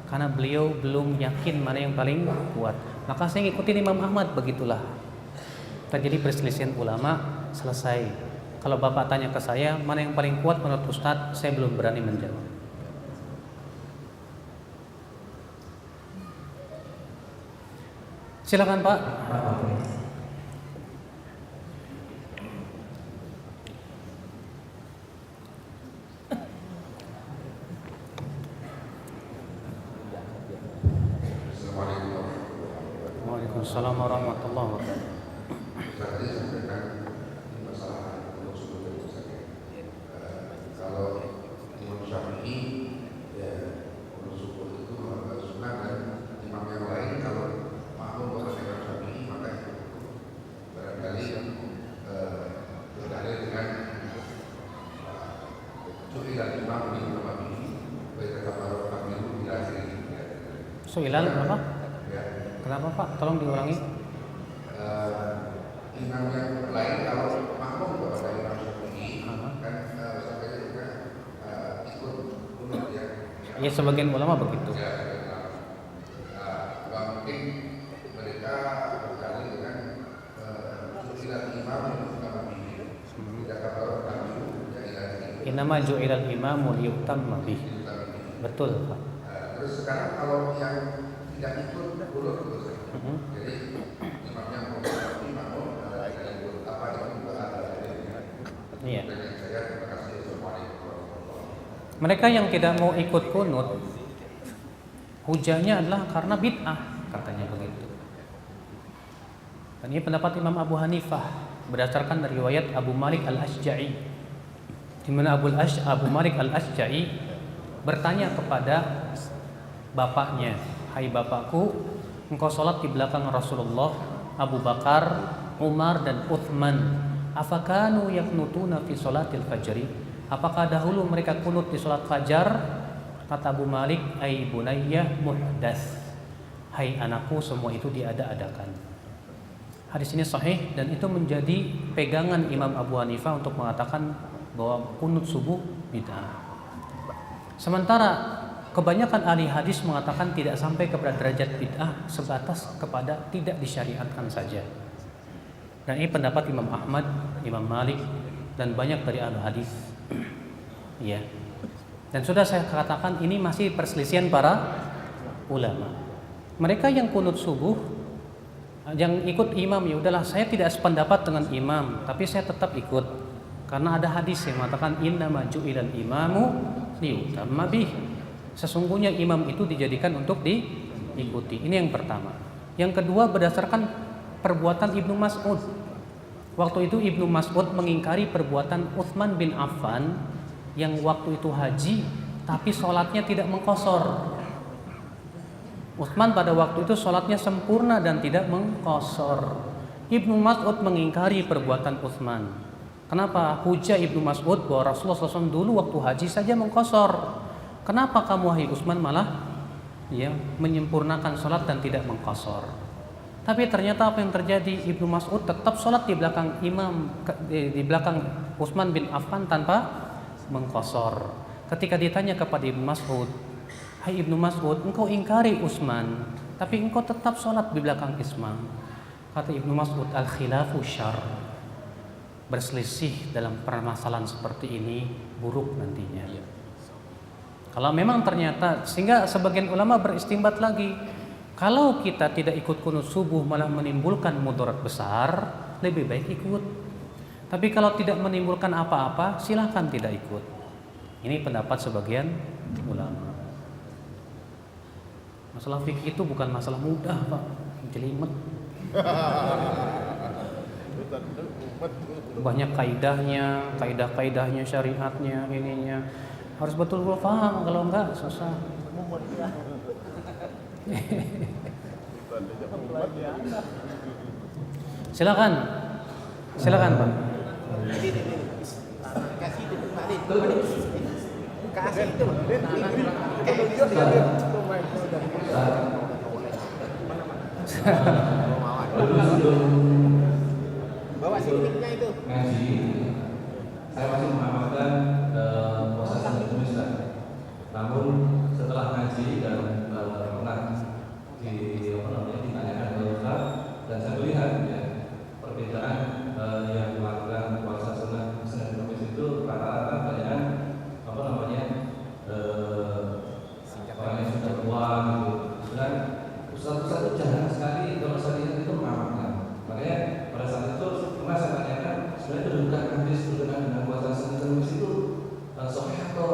Karena beliau belum yakin mana yang paling kuat. Maka saya ngikutin Imam Ahmad, begitulah. Terjadi perselisihan ulama, selesai. Kalau Bapak tanya ke saya, mana yang paling kuat menurut Ustadz, saya belum berani menjawab. Silakan Pak. Waalaikumsalam warahmatullahi wabarakatuh. Kalau Imam Syafi'i ya untuk subuh itu sunnah, dan imam yang lain kalau makmum kepada Imam Syafi'i maka barangkali berdalil dengan su'ilan imam di rumah ini berkata baru kami itu bila sini. Su'ilan apa? Ya. Kenapa Pak? Tolong diulangi. Imam yang lain kalau makmum kepada Imam Syafi'i kan sampai juga ikut kunut ya. Ya sebagian ulama begitu. Ya, mungkin mereka berkali dengan su'ilan imam yang utama ini. Tidak kabar kami ya ilahi. Innama ju'ilal imamu liyutamma bih. Betul Pak. Terus sekarang kalau yang tidak ikut kunut jadi imamnya mau makmum apa itu juga ada. Iya. Saya terima kasih Assalamualaikum. Mereka yang tidak mau ikut kunut, hujahnya adalah karena bid'ah, katanya begitu. Dan ini pendapat Imam Abu Hanifah berdasarkan dari riwayat Abu Malik Al-Asja'i, di mana Abu Malik Al-Asja'i bertanya kepada bapaknya, "Hai bapakku, engkau sholat di belakang Rasulullah, Abu Bakar, Umar dan Uthman. Afakanu yaknutuna fi sholatil fajri? Apakah dahulu mereka kunut di sholat fajar?" Kata Abu Malik, "Ai bunayya muhdats." Hai anakku, semua itu diada-adakan. Hadis ini sahih dan itu menjadi pegangan Imam Abu Hanifah untuk mengatakan bahwa kunut subuh bid'ah. Sementara kebanyakan ahli hadis mengatakan tidak sampai kepada derajat bid'ah, sebatas kepada tidak disyariatkan saja. Dan ini pendapat Imam Ahmad, Imam Malik dan banyak dari ahli hadis. Ya. Dan sudah saya katakan ini masih perselisihan para ulama. Mereka yang kunut subuh, yang ikut imam, ya udahlah saya tidak sependapat dengan imam, tapi saya tetap ikut karena ada hadis yang mengatakan innama ju'ilal imamu liyutamma bih. Sesungguhnya imam itu dijadikan untuk diikuti. Ini yang pertama. Yang kedua berdasarkan perbuatan Ibnu Mas'ud. Waktu itu Ibnu Mas'ud mengingkari perbuatan Utsman bin Affan yang waktu itu haji tapi sholatnya tidak mengqashar. Utsman pada waktu itu sholatnya sempurna dan tidak mengqashar. Ibnu Mas'ud mengingkari perbuatan Utsman. Kenapa? Hujah Ibnu Mas'ud bahwa Rasulullah SAW dulu waktu haji saja mengqashar. Kenapa kamu wahai Utsman malah menyempurnakan sholat dan tidak mengqashar? Tapi ternyata apa yang terjadi? Ibnu Mas'ud tetap sholat di belakang di belakang Utsman bin Affan tanpa mengqashar. Ketika ditanya kepada Ibnu Mas'ud, hai Ibnu Mas'ud, engkau ingkari Utsman, tapi engkau tetap sholat di belakang Utsman. Kata Ibnu Mas'ud, al-khilafu syarr. Berselisih dalam permasalahan seperti ini buruk nantinya. Kalau memang ternyata, sehingga sebagian ulama beristimbat lagi, kalau kita tidak ikut qunut subuh malah menimbulkan mudarat besar, lebih baik ikut. Tapi kalau tidak menimbulkan apa-apa, silahkan tidak ikut. Ini pendapat sebagian ulama. Masalah fikih itu bukan masalah mudah, Pak. Jelimet. Banyak kaidah-kaidahnya, syariatnya, ininya. Harus betul-betul paham, kalau enggak susah. Silakan Pak. Bawa siniknya itu. Ngaji, saya masih mengamalkan puasa Senin Kamis. Namun setelah ngaji dan pernah ditanyakan ke Ustaz, dan saya melihat perbedaan yang melakukan puasa Senin Kamis itu rata-rata kebanyakan orang yang sudah tua gitu. Dan Ustaz itu jarang sekali kalau saya lihat itu mengamalkan. Makanya pada saat itu pernah saya tanyakan, sebenarnya kedudukan hadis berkenaan dengan puasa Senin Kamis itu sahih atau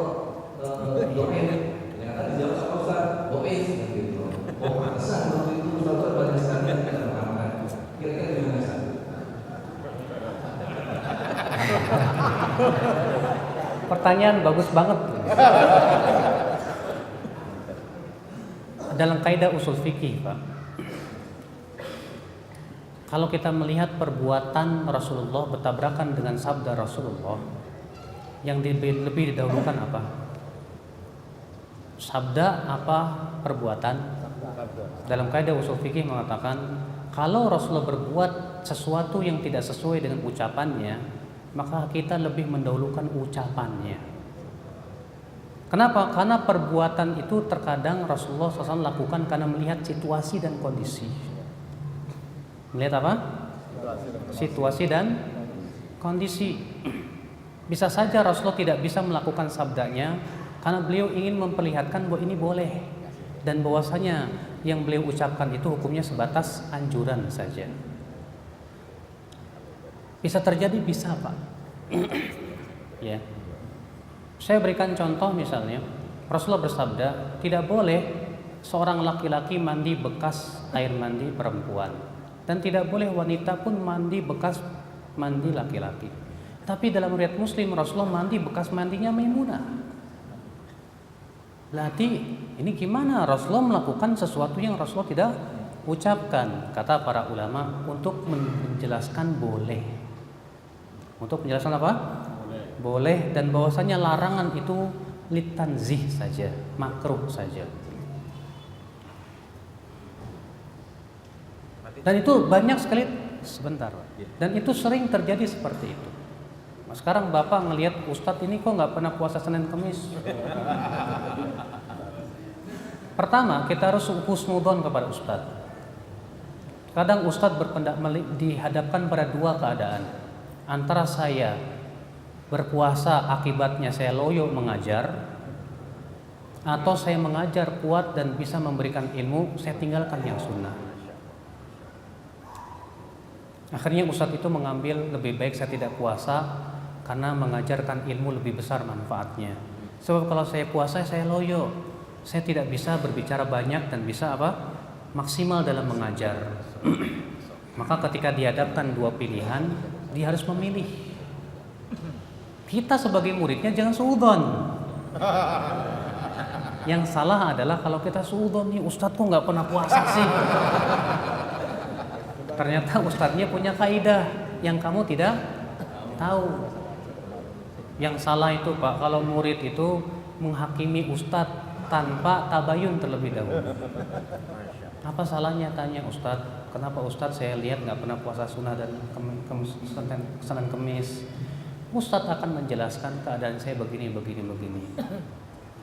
dhaif? Ternyata dijawab sama Ustaz, dhaif gitu. Oh, pantesan waktu itu Ustaz banyak sekali yang tidak mengamalkan. Kira-kira gimana Ustaz? Pertanyaan bagus banget. Dalam kaidah usul fikih, Pak, kalau kita melihat perbuatan Rasulullah bertabrakan dengan sabda Rasulullah, yang lebih didahulukan apa? Sabda apa perbuatan? Dalam kaidah usul fikih mengatakan, kalau Rasulullah berbuat sesuatu yang tidak sesuai dengan ucapannya, maka kita lebih mendahulukan ucapannya. Kenapa? Karena perbuatan itu terkadang Rasulullah SAW lakukan karena melihat situasi dan kondisi. Melihat apa? Situasi dan kondisi. Bisa saja Rasulullah tidak bisa melakukan sabdanya karena beliau ingin memperlihatkan bahwa ini boleh, dan bahwasanya yang beliau ucapkan itu hukumnya sebatas anjuran saja. Bisa terjadi, bisa Pak. Ya. Saya berikan contoh, misalnya Rasulullah bersabda, tidak boleh seorang laki-laki mandi bekas air mandi perempuan, dan tidak boleh wanita pun mandi bekas mandi laki-laki. Tapi dalam riwayat Muslim, Rasulullah mandi bekas mandinya Maimunah. Berarti ini gimana? Rasulullah melakukan sesuatu yang Rasulullah tidak ucapkan. Kata para ulama, untuk menjelaskan boleh. Untuk menjelaskan apa? Boleh, dan bahwasanya larangan itu litanzih saja, makruh saja. Dan itu banyak sekali, sebentar, dan itu sering terjadi seperti itu. Nah, sekarang Bapak ngelihat Ustadz ini kok nggak pernah puasa Senin Kamis. Pertama, kita harus husnudon kepada Ustadz. Kadang Ustadz dihadapkan pada dua keadaan. Antara saya berpuasa akibatnya saya loyo mengajar, atau saya mengajar kuat dan bisa memberikan ilmu, saya tinggalkan yang sunnah. Akhirnya Ustadz itu mengambil lebih baik saya tidak puasa karena mengajarkan ilmu lebih besar manfaatnya. Sebab kalau saya puasa saya loyo, saya tidak bisa berbicara banyak dan bisa maksimal dalam mengajar. Maka ketika dihadapkan dua pilihan, dia harus memilih. Kita sebagai muridnya jangan suudzon. Yang salah adalah kalau kita suudzon, nih ustadz kok nggak pernah puasa sih. Ternyata ustadznya punya kaidah yang kamu tidak tahu. Yang salah itu Pak, kalau murid itu menghakimi ustadz tanpa tabayun terlebih dahulu. Apa salahnya tanya ustadz, kenapa ustadz saya lihat nggak pernah puasa sunnah dan Senin Kemis? Ustadz akan menjelaskan keadaan saya begini.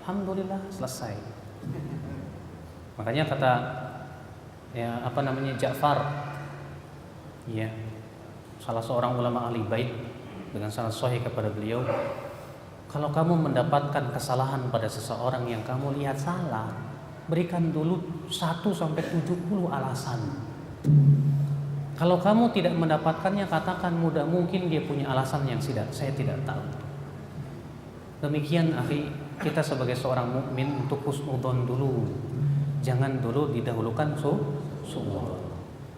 Alhamdulillah selesai. Makanya kata Ja'far, ya, salah seorang ulama ahli bait dengan sanad sahih kepada beliau, kalau kamu mendapatkan kesalahan pada seseorang yang kamu lihat salah, berikan dulu 1 sampai 70 alasan. Kalau kamu tidak mendapatkannya, katakan mudah mungkin dia punya alasan yang saya tidak tahu. Demikian akhi, kita sebagai seorang mukmin untuk husnudzon dulu. Jangan dulu didahulukan suudzon.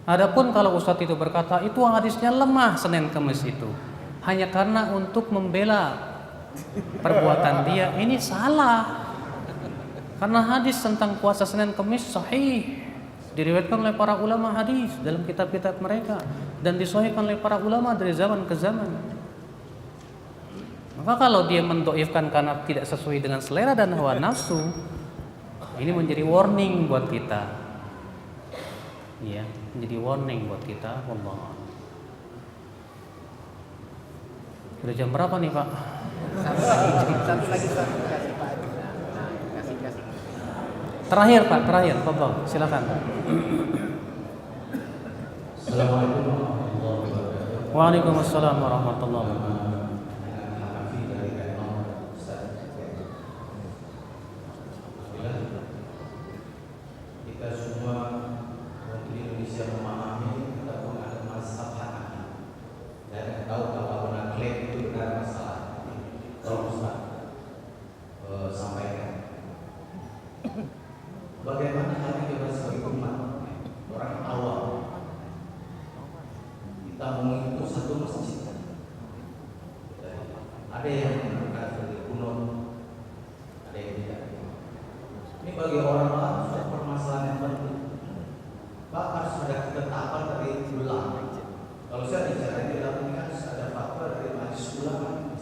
Adapun kalau ustadz itu berkata itu hadisnya lemah Senin Kemis itu, hanya karena untuk membela perbuatan dia, ini salah. Karena hadis tentang puasa Senin Kemis sahih, diriwayatkan oleh para ulama hadis dalam kitab-kitab mereka dan disahihkan oleh para ulama dari zaman ke zaman. Maka kalau dia mendhaifkan karena tidak sesuai dengan selera dan hawa nafsu, ini menjadi warning buat kita. Iya, menjadi warning buat kita. Wallah. Sudah jam berapa nih, Pak? Satu lagi Pak. Kasih Pak. Kasih. Terakhir Pak, Fadhol, silakan. Assalamualaikum warahmatullahi wabarakatuh. Waalaikumsalam warahmatullahi wabarakatuh. Kita semua di Indonesia memahami kita pun ada mazhab Hanafi dan tahu kalau klaim itu benar masalah. Kalau Ustaz sampaikan, bagaimana kami kita sebagai umat orang awam kita mengikuti satu masjid? Ada yang menggunakan sebagai kunut, ada yang tidak. Ini bagi orang awam sudah permasalahan yang penting. Pak, harus ada ketetapan dari ulama. Kalau saya bicara di dalam ini harus ada fatwa dari majelis ulama,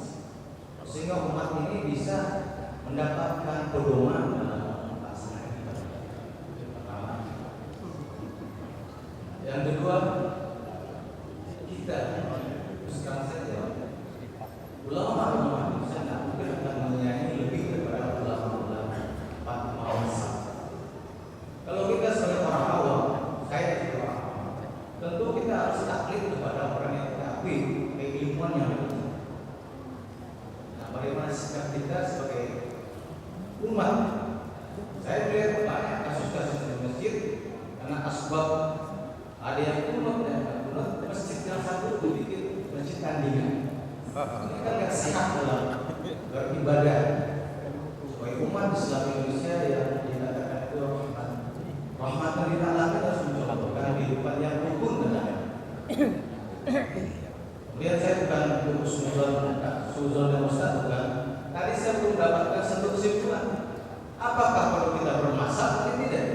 sehingga umat ini bisa mendapatkan pedoman dalam melaksanakan ibadah. Pertama. Yang kedua, kita sekarang saja ulama di sana mungkin akan menyayangi lebih daripada ulama-ulama mazhab. Kalau kita sebagai orang awam, saya juga orang awam, tentu kita harus taklid kepada orang yang mengakui keilmuan yang ada. Nah, bagaimana sikap kita sebagai umat? Saya melihat banyak kasus-kasus di masjid karena asbab ada yang kunut dan kunut, masjid yang satu dibikin masjid tandingan. Ini kan nggak sehat dalam beribadah. Sebagai umat Islam Indonesia yang dikatakan itu rahmatan lil alamin harus mencontohkan kehidupan yang rukun dan adil. Kemudian saya bukan suzon dan ustaz bukan. Tadi saya belum dapatkan satu kesimpulan. Apakah kalau kita bermasalah atau tidak?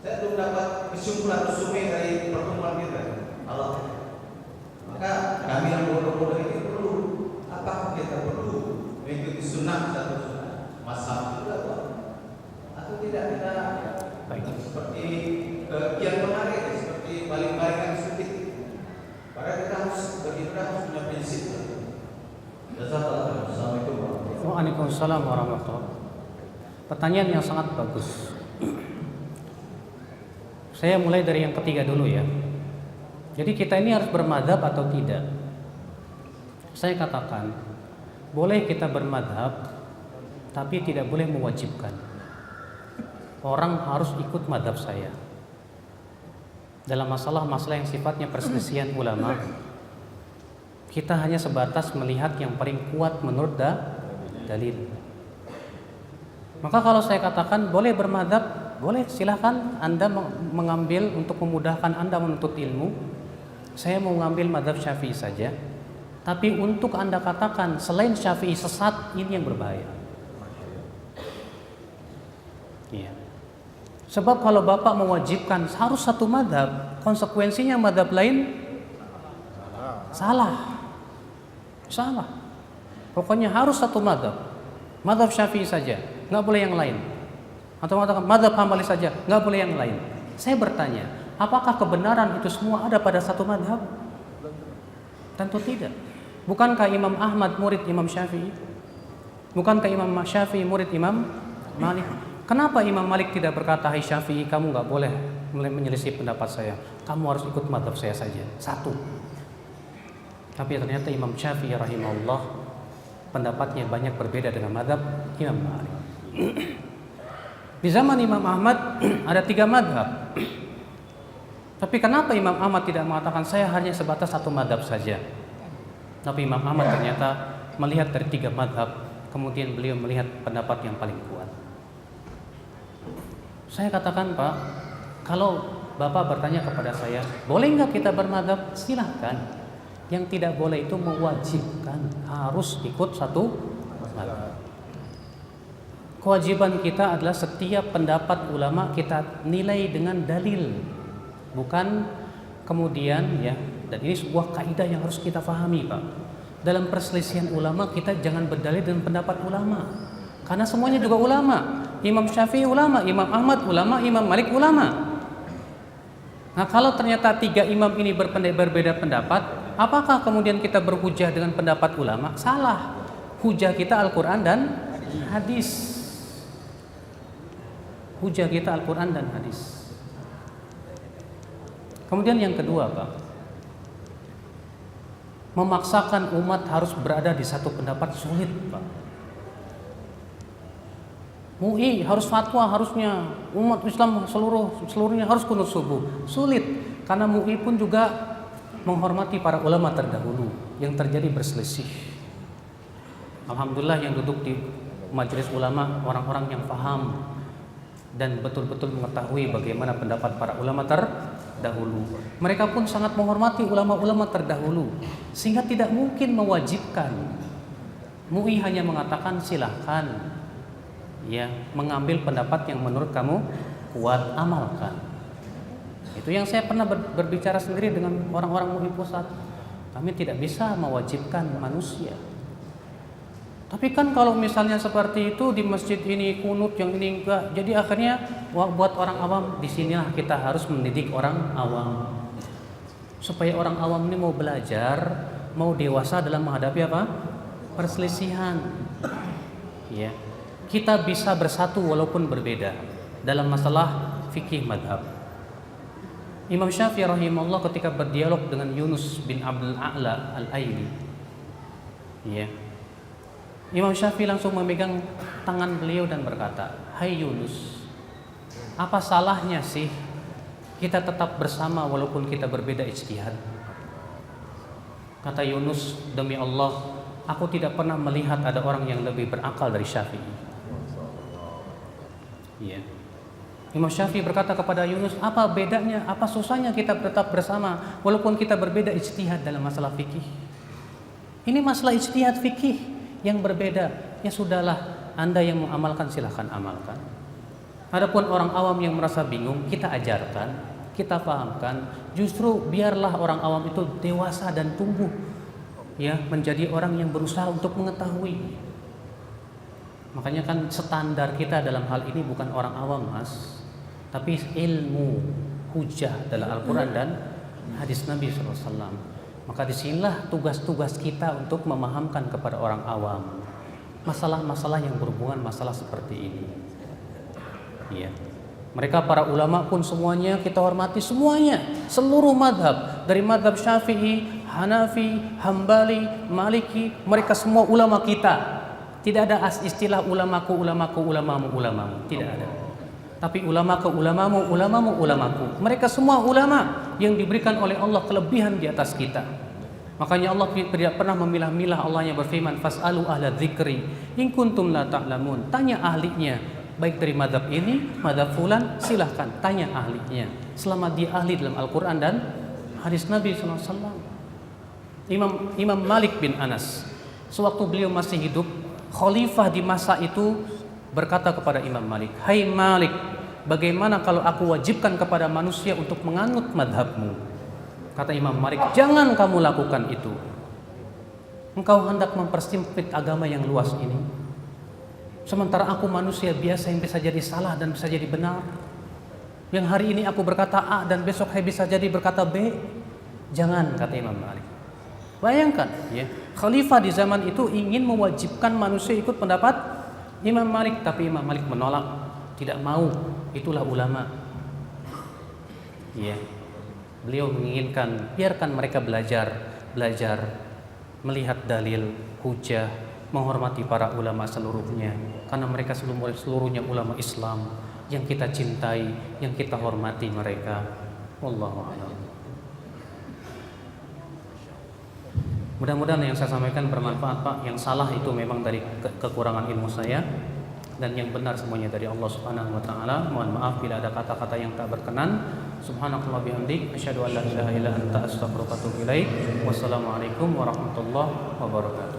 Saya belum dapat kesimpulan resumi dari pertemuan kita. Allah. Maka kami yang bodoh-bodoh ini perlu. Apakah kita perlu mengikuti sunnah satu sunnah mazhab juga atau tidak? Kita seperti kian menarik, seperti baling-balingan sedikit. Padahal kita harus beribadah harus punya prinsip. Assalamualaikum warahmatullahi wabarakatuh. Waalaikumsalam warahmatullahi wabarakatuh. Pertanyaan yang sangat bagus. Saya mulai dari yang ketiga dulu ya. Jadi kita ini harus bermadhab atau tidak? Saya katakan boleh kita bermadhab, tapi tidak boleh mewajibkan. Orang harus ikut madhab saya dalam masalah-masalah yang sifatnya perselisihan ulama. Kita hanya sebatas melihat yang paling kuat menurut dalil. Maka kalau saya katakan boleh bermadhab, boleh, silahkan Anda mengambil untuk memudahkan Anda menuntut ilmu. Saya mau ngambil madhab Syafi'i saja, Tapi untuk Anda katakan selain Syafi'i sesat, ini yang berbahaya. Iya. Sebab kalau Bapak mewajibkan harus satu madhab, konsekuensinya madhab lain salah. Pokoknya harus satu madhab. Madhab Syafi'i saja, nggak boleh yang lain. Atau mengatakan madhab Hambali saja, nggak boleh yang lain. Saya bertanya, apakah kebenaran itu semua ada pada satu madhab? Tentu tidak. Bukankah Imam Ahmad murid Imam Syafi'i? Bukankah Imam Syafi'i murid Imam Malik? Kenapa Imam Malik tidak berkata, hai Syafi'i, kamu nggak boleh menyelisih pendapat saya, kamu harus ikut madhab saya saja, satu. Tapi ternyata Imam Syafi'i rahimahullah pendapatnya banyak berbeda dengan madhab Imam Malik. Di zaman Imam Ahmad ada 3 madhab. Tapi kenapa Imam Ahmad tidak mengatakan saya hanya sebatas satu madhab saja? Tapi Imam Ahmad ternyata melihat dari 3 madhab, kemudian beliau melihat pendapat yang paling kuat. Saya katakan, Pak, kalau Bapak bertanya kepada saya, boleh nggak kita bermadhab? Silahkan. Yang tidak boleh itu mewajibkan harus ikut satu madhab. Kewajiban kita adalah setiap pendapat ulama kita nilai dengan dalil, bukan kemudian ya. Dan ini sebuah kaidah yang harus kita pahami, Pak. Dalam perselisihan ulama kita jangan berdalil dengan pendapat ulama, karena semuanya juga ulama. Imam Syafi'i ulama, Imam Ahmad ulama, Imam Malik ulama. Nah, kalau ternyata 3 imam ini berbeda pendapat, apakah kemudian kita berhujah dengan pendapat ulama? Salah. Hujah kita Al-Quran dan hadis. Hujah kita Al-Quran dan hadis. Kemudian yang kedua, Pak, memaksakan umat harus berada di satu pendapat sulit, Pak. MUI harus fatwa, harusnya umat Islam seluruhnya harus kunut subuh. Sulit, karena MUI pun juga menghormati para ulama terdahulu yang terjadi berselisih. Alhamdulillah yang duduk di majelis ulama orang-orang yang paham dan betul-betul mengetahui bagaimana pendapat para ulama terdahulu. Mereka pun sangat menghormati ulama-ulama terdahulu, sehingga tidak mungkin mewajibkan. MUI hanya mengatakan silahkan ya mengambil pendapat yang menurut kamu kuat, amalkan. Itu yang saya pernah berbicara sendiri dengan orang-orang MUI pusat. Kami tidak bisa mewajibkan manusia. Tapi kan kalau misalnya seperti itu di masjid ini kunut, yang ini enggak, jadi akhirnya buat orang awam, di sinilah kita harus mendidik orang awam supaya orang awam ini mau belajar, mau dewasa dalam menghadapi apa? Perselisihan. Ya. Kita bisa bersatu walaupun berbeda dalam masalah fikih madhab. Imam Syafi'i rahimahullah ketika berdialog dengan Yunus bin Abdul A'la Al-Aili, ya, Imam Syafi'i langsung memegang tangan beliau dan berkata, hai Yunus, apa salahnya sih kita tetap bersama walaupun kita berbeda ijtihad? Kata Yunus, demi Allah, aku tidak pernah melihat ada orang yang lebih berakal dari Syafi'i. Ya. Imam Syafi'i berkata kepada Yunus, apa bedanya, apa susahnya kita tetap bersama walaupun kita berbeda ijtihad dalam masalah fikih? Ini masalah ijtihad fikih yang berbeda. Ya sudahlah, Anda yang mau amalkan silahkan amalkan. Adapun orang awam yang merasa bingung, kita ajarkan, kita pahamkan. Justru biarlah orang awam itu dewasa dan tumbuh, ya, menjadi orang yang berusaha untuk mengetahui. Makanya kan standar kita dalam hal ini bukan orang awam, Mas, tapi ilmu, hujah dalam Al-Quran dan hadis Nabi SAW. Maka disinilah tugas-tugas kita untuk memahamkan kepada orang awam masalah-masalah yang berhubungan masalah seperti ini. Ya. Mereka para ulama pun semuanya kita hormati, semuanya, seluruh madhab, dari madhab Syafi'i, Hanafi, Hambali, Maliki, mereka semua ulama kita. Tidak ada istilah ulamaku, ulamamu, tidak ada. Tapi ulamaku, ulamamu, ulamaku. Mereka semua ulama yang diberikan oleh Allah kelebihan di atas kita. Makanya Allah tidak pernah memilah-milah. Allah yang berfirman, fas'alu ahla dzikri in kuntum la ta'lamun. Tanya ahlinya, baik dari madhab ini, madhab fulan, silahkan tanya ahlinya. Selama dia ahli dalam Al-Quran dan hadis Nabi SAW. Imam Malik bin Anas, sewaktu beliau masih hidup, khalifah di masa itu berkata kepada Imam Malik, "Hai Malik, bagaimana kalau aku wajibkan kepada manusia untuk menganut madhabmu?" Kata Imam Malik, "Jangan kamu lakukan itu. Engkau hendak mempersempit agama yang luas ini. Sementara aku manusia biasa yang bisa jadi salah dan bisa jadi benar. Yang hari ini aku berkata A dan besok saya bisa jadi berkata B. Jangan," kata Imam Malik. Bayangkan, ya, khalifah di zaman itu ingin mewajibkan manusia ikut pendapat Imam Malik, tapi Imam Malik menolak, tidak mau. Itulah ulama. Ya. Beliau menginginkan biarkan mereka belajar melihat dalil, hujah, menghormati para ulama seluruhnya, karena mereka seluruhnya ulama Islam yang kita cintai, yang kita hormati mereka. Wallahu a'lam. Mudah-mudahan yang saya sampaikan bermanfaat, Pak. Yang salah itu memang dari kekurangan ilmu saya, dan yang benar semuanya dari Allah Subhanahu wa taala. Mohon maaf bila ada kata-kata yang tak berkenan. Subhanakallah bihamdik, asyhadu an la ilaha illa anta, astaghfiruka wa atubu ilaik. Wassalamualaikum warahmatullahi wabarakatuh.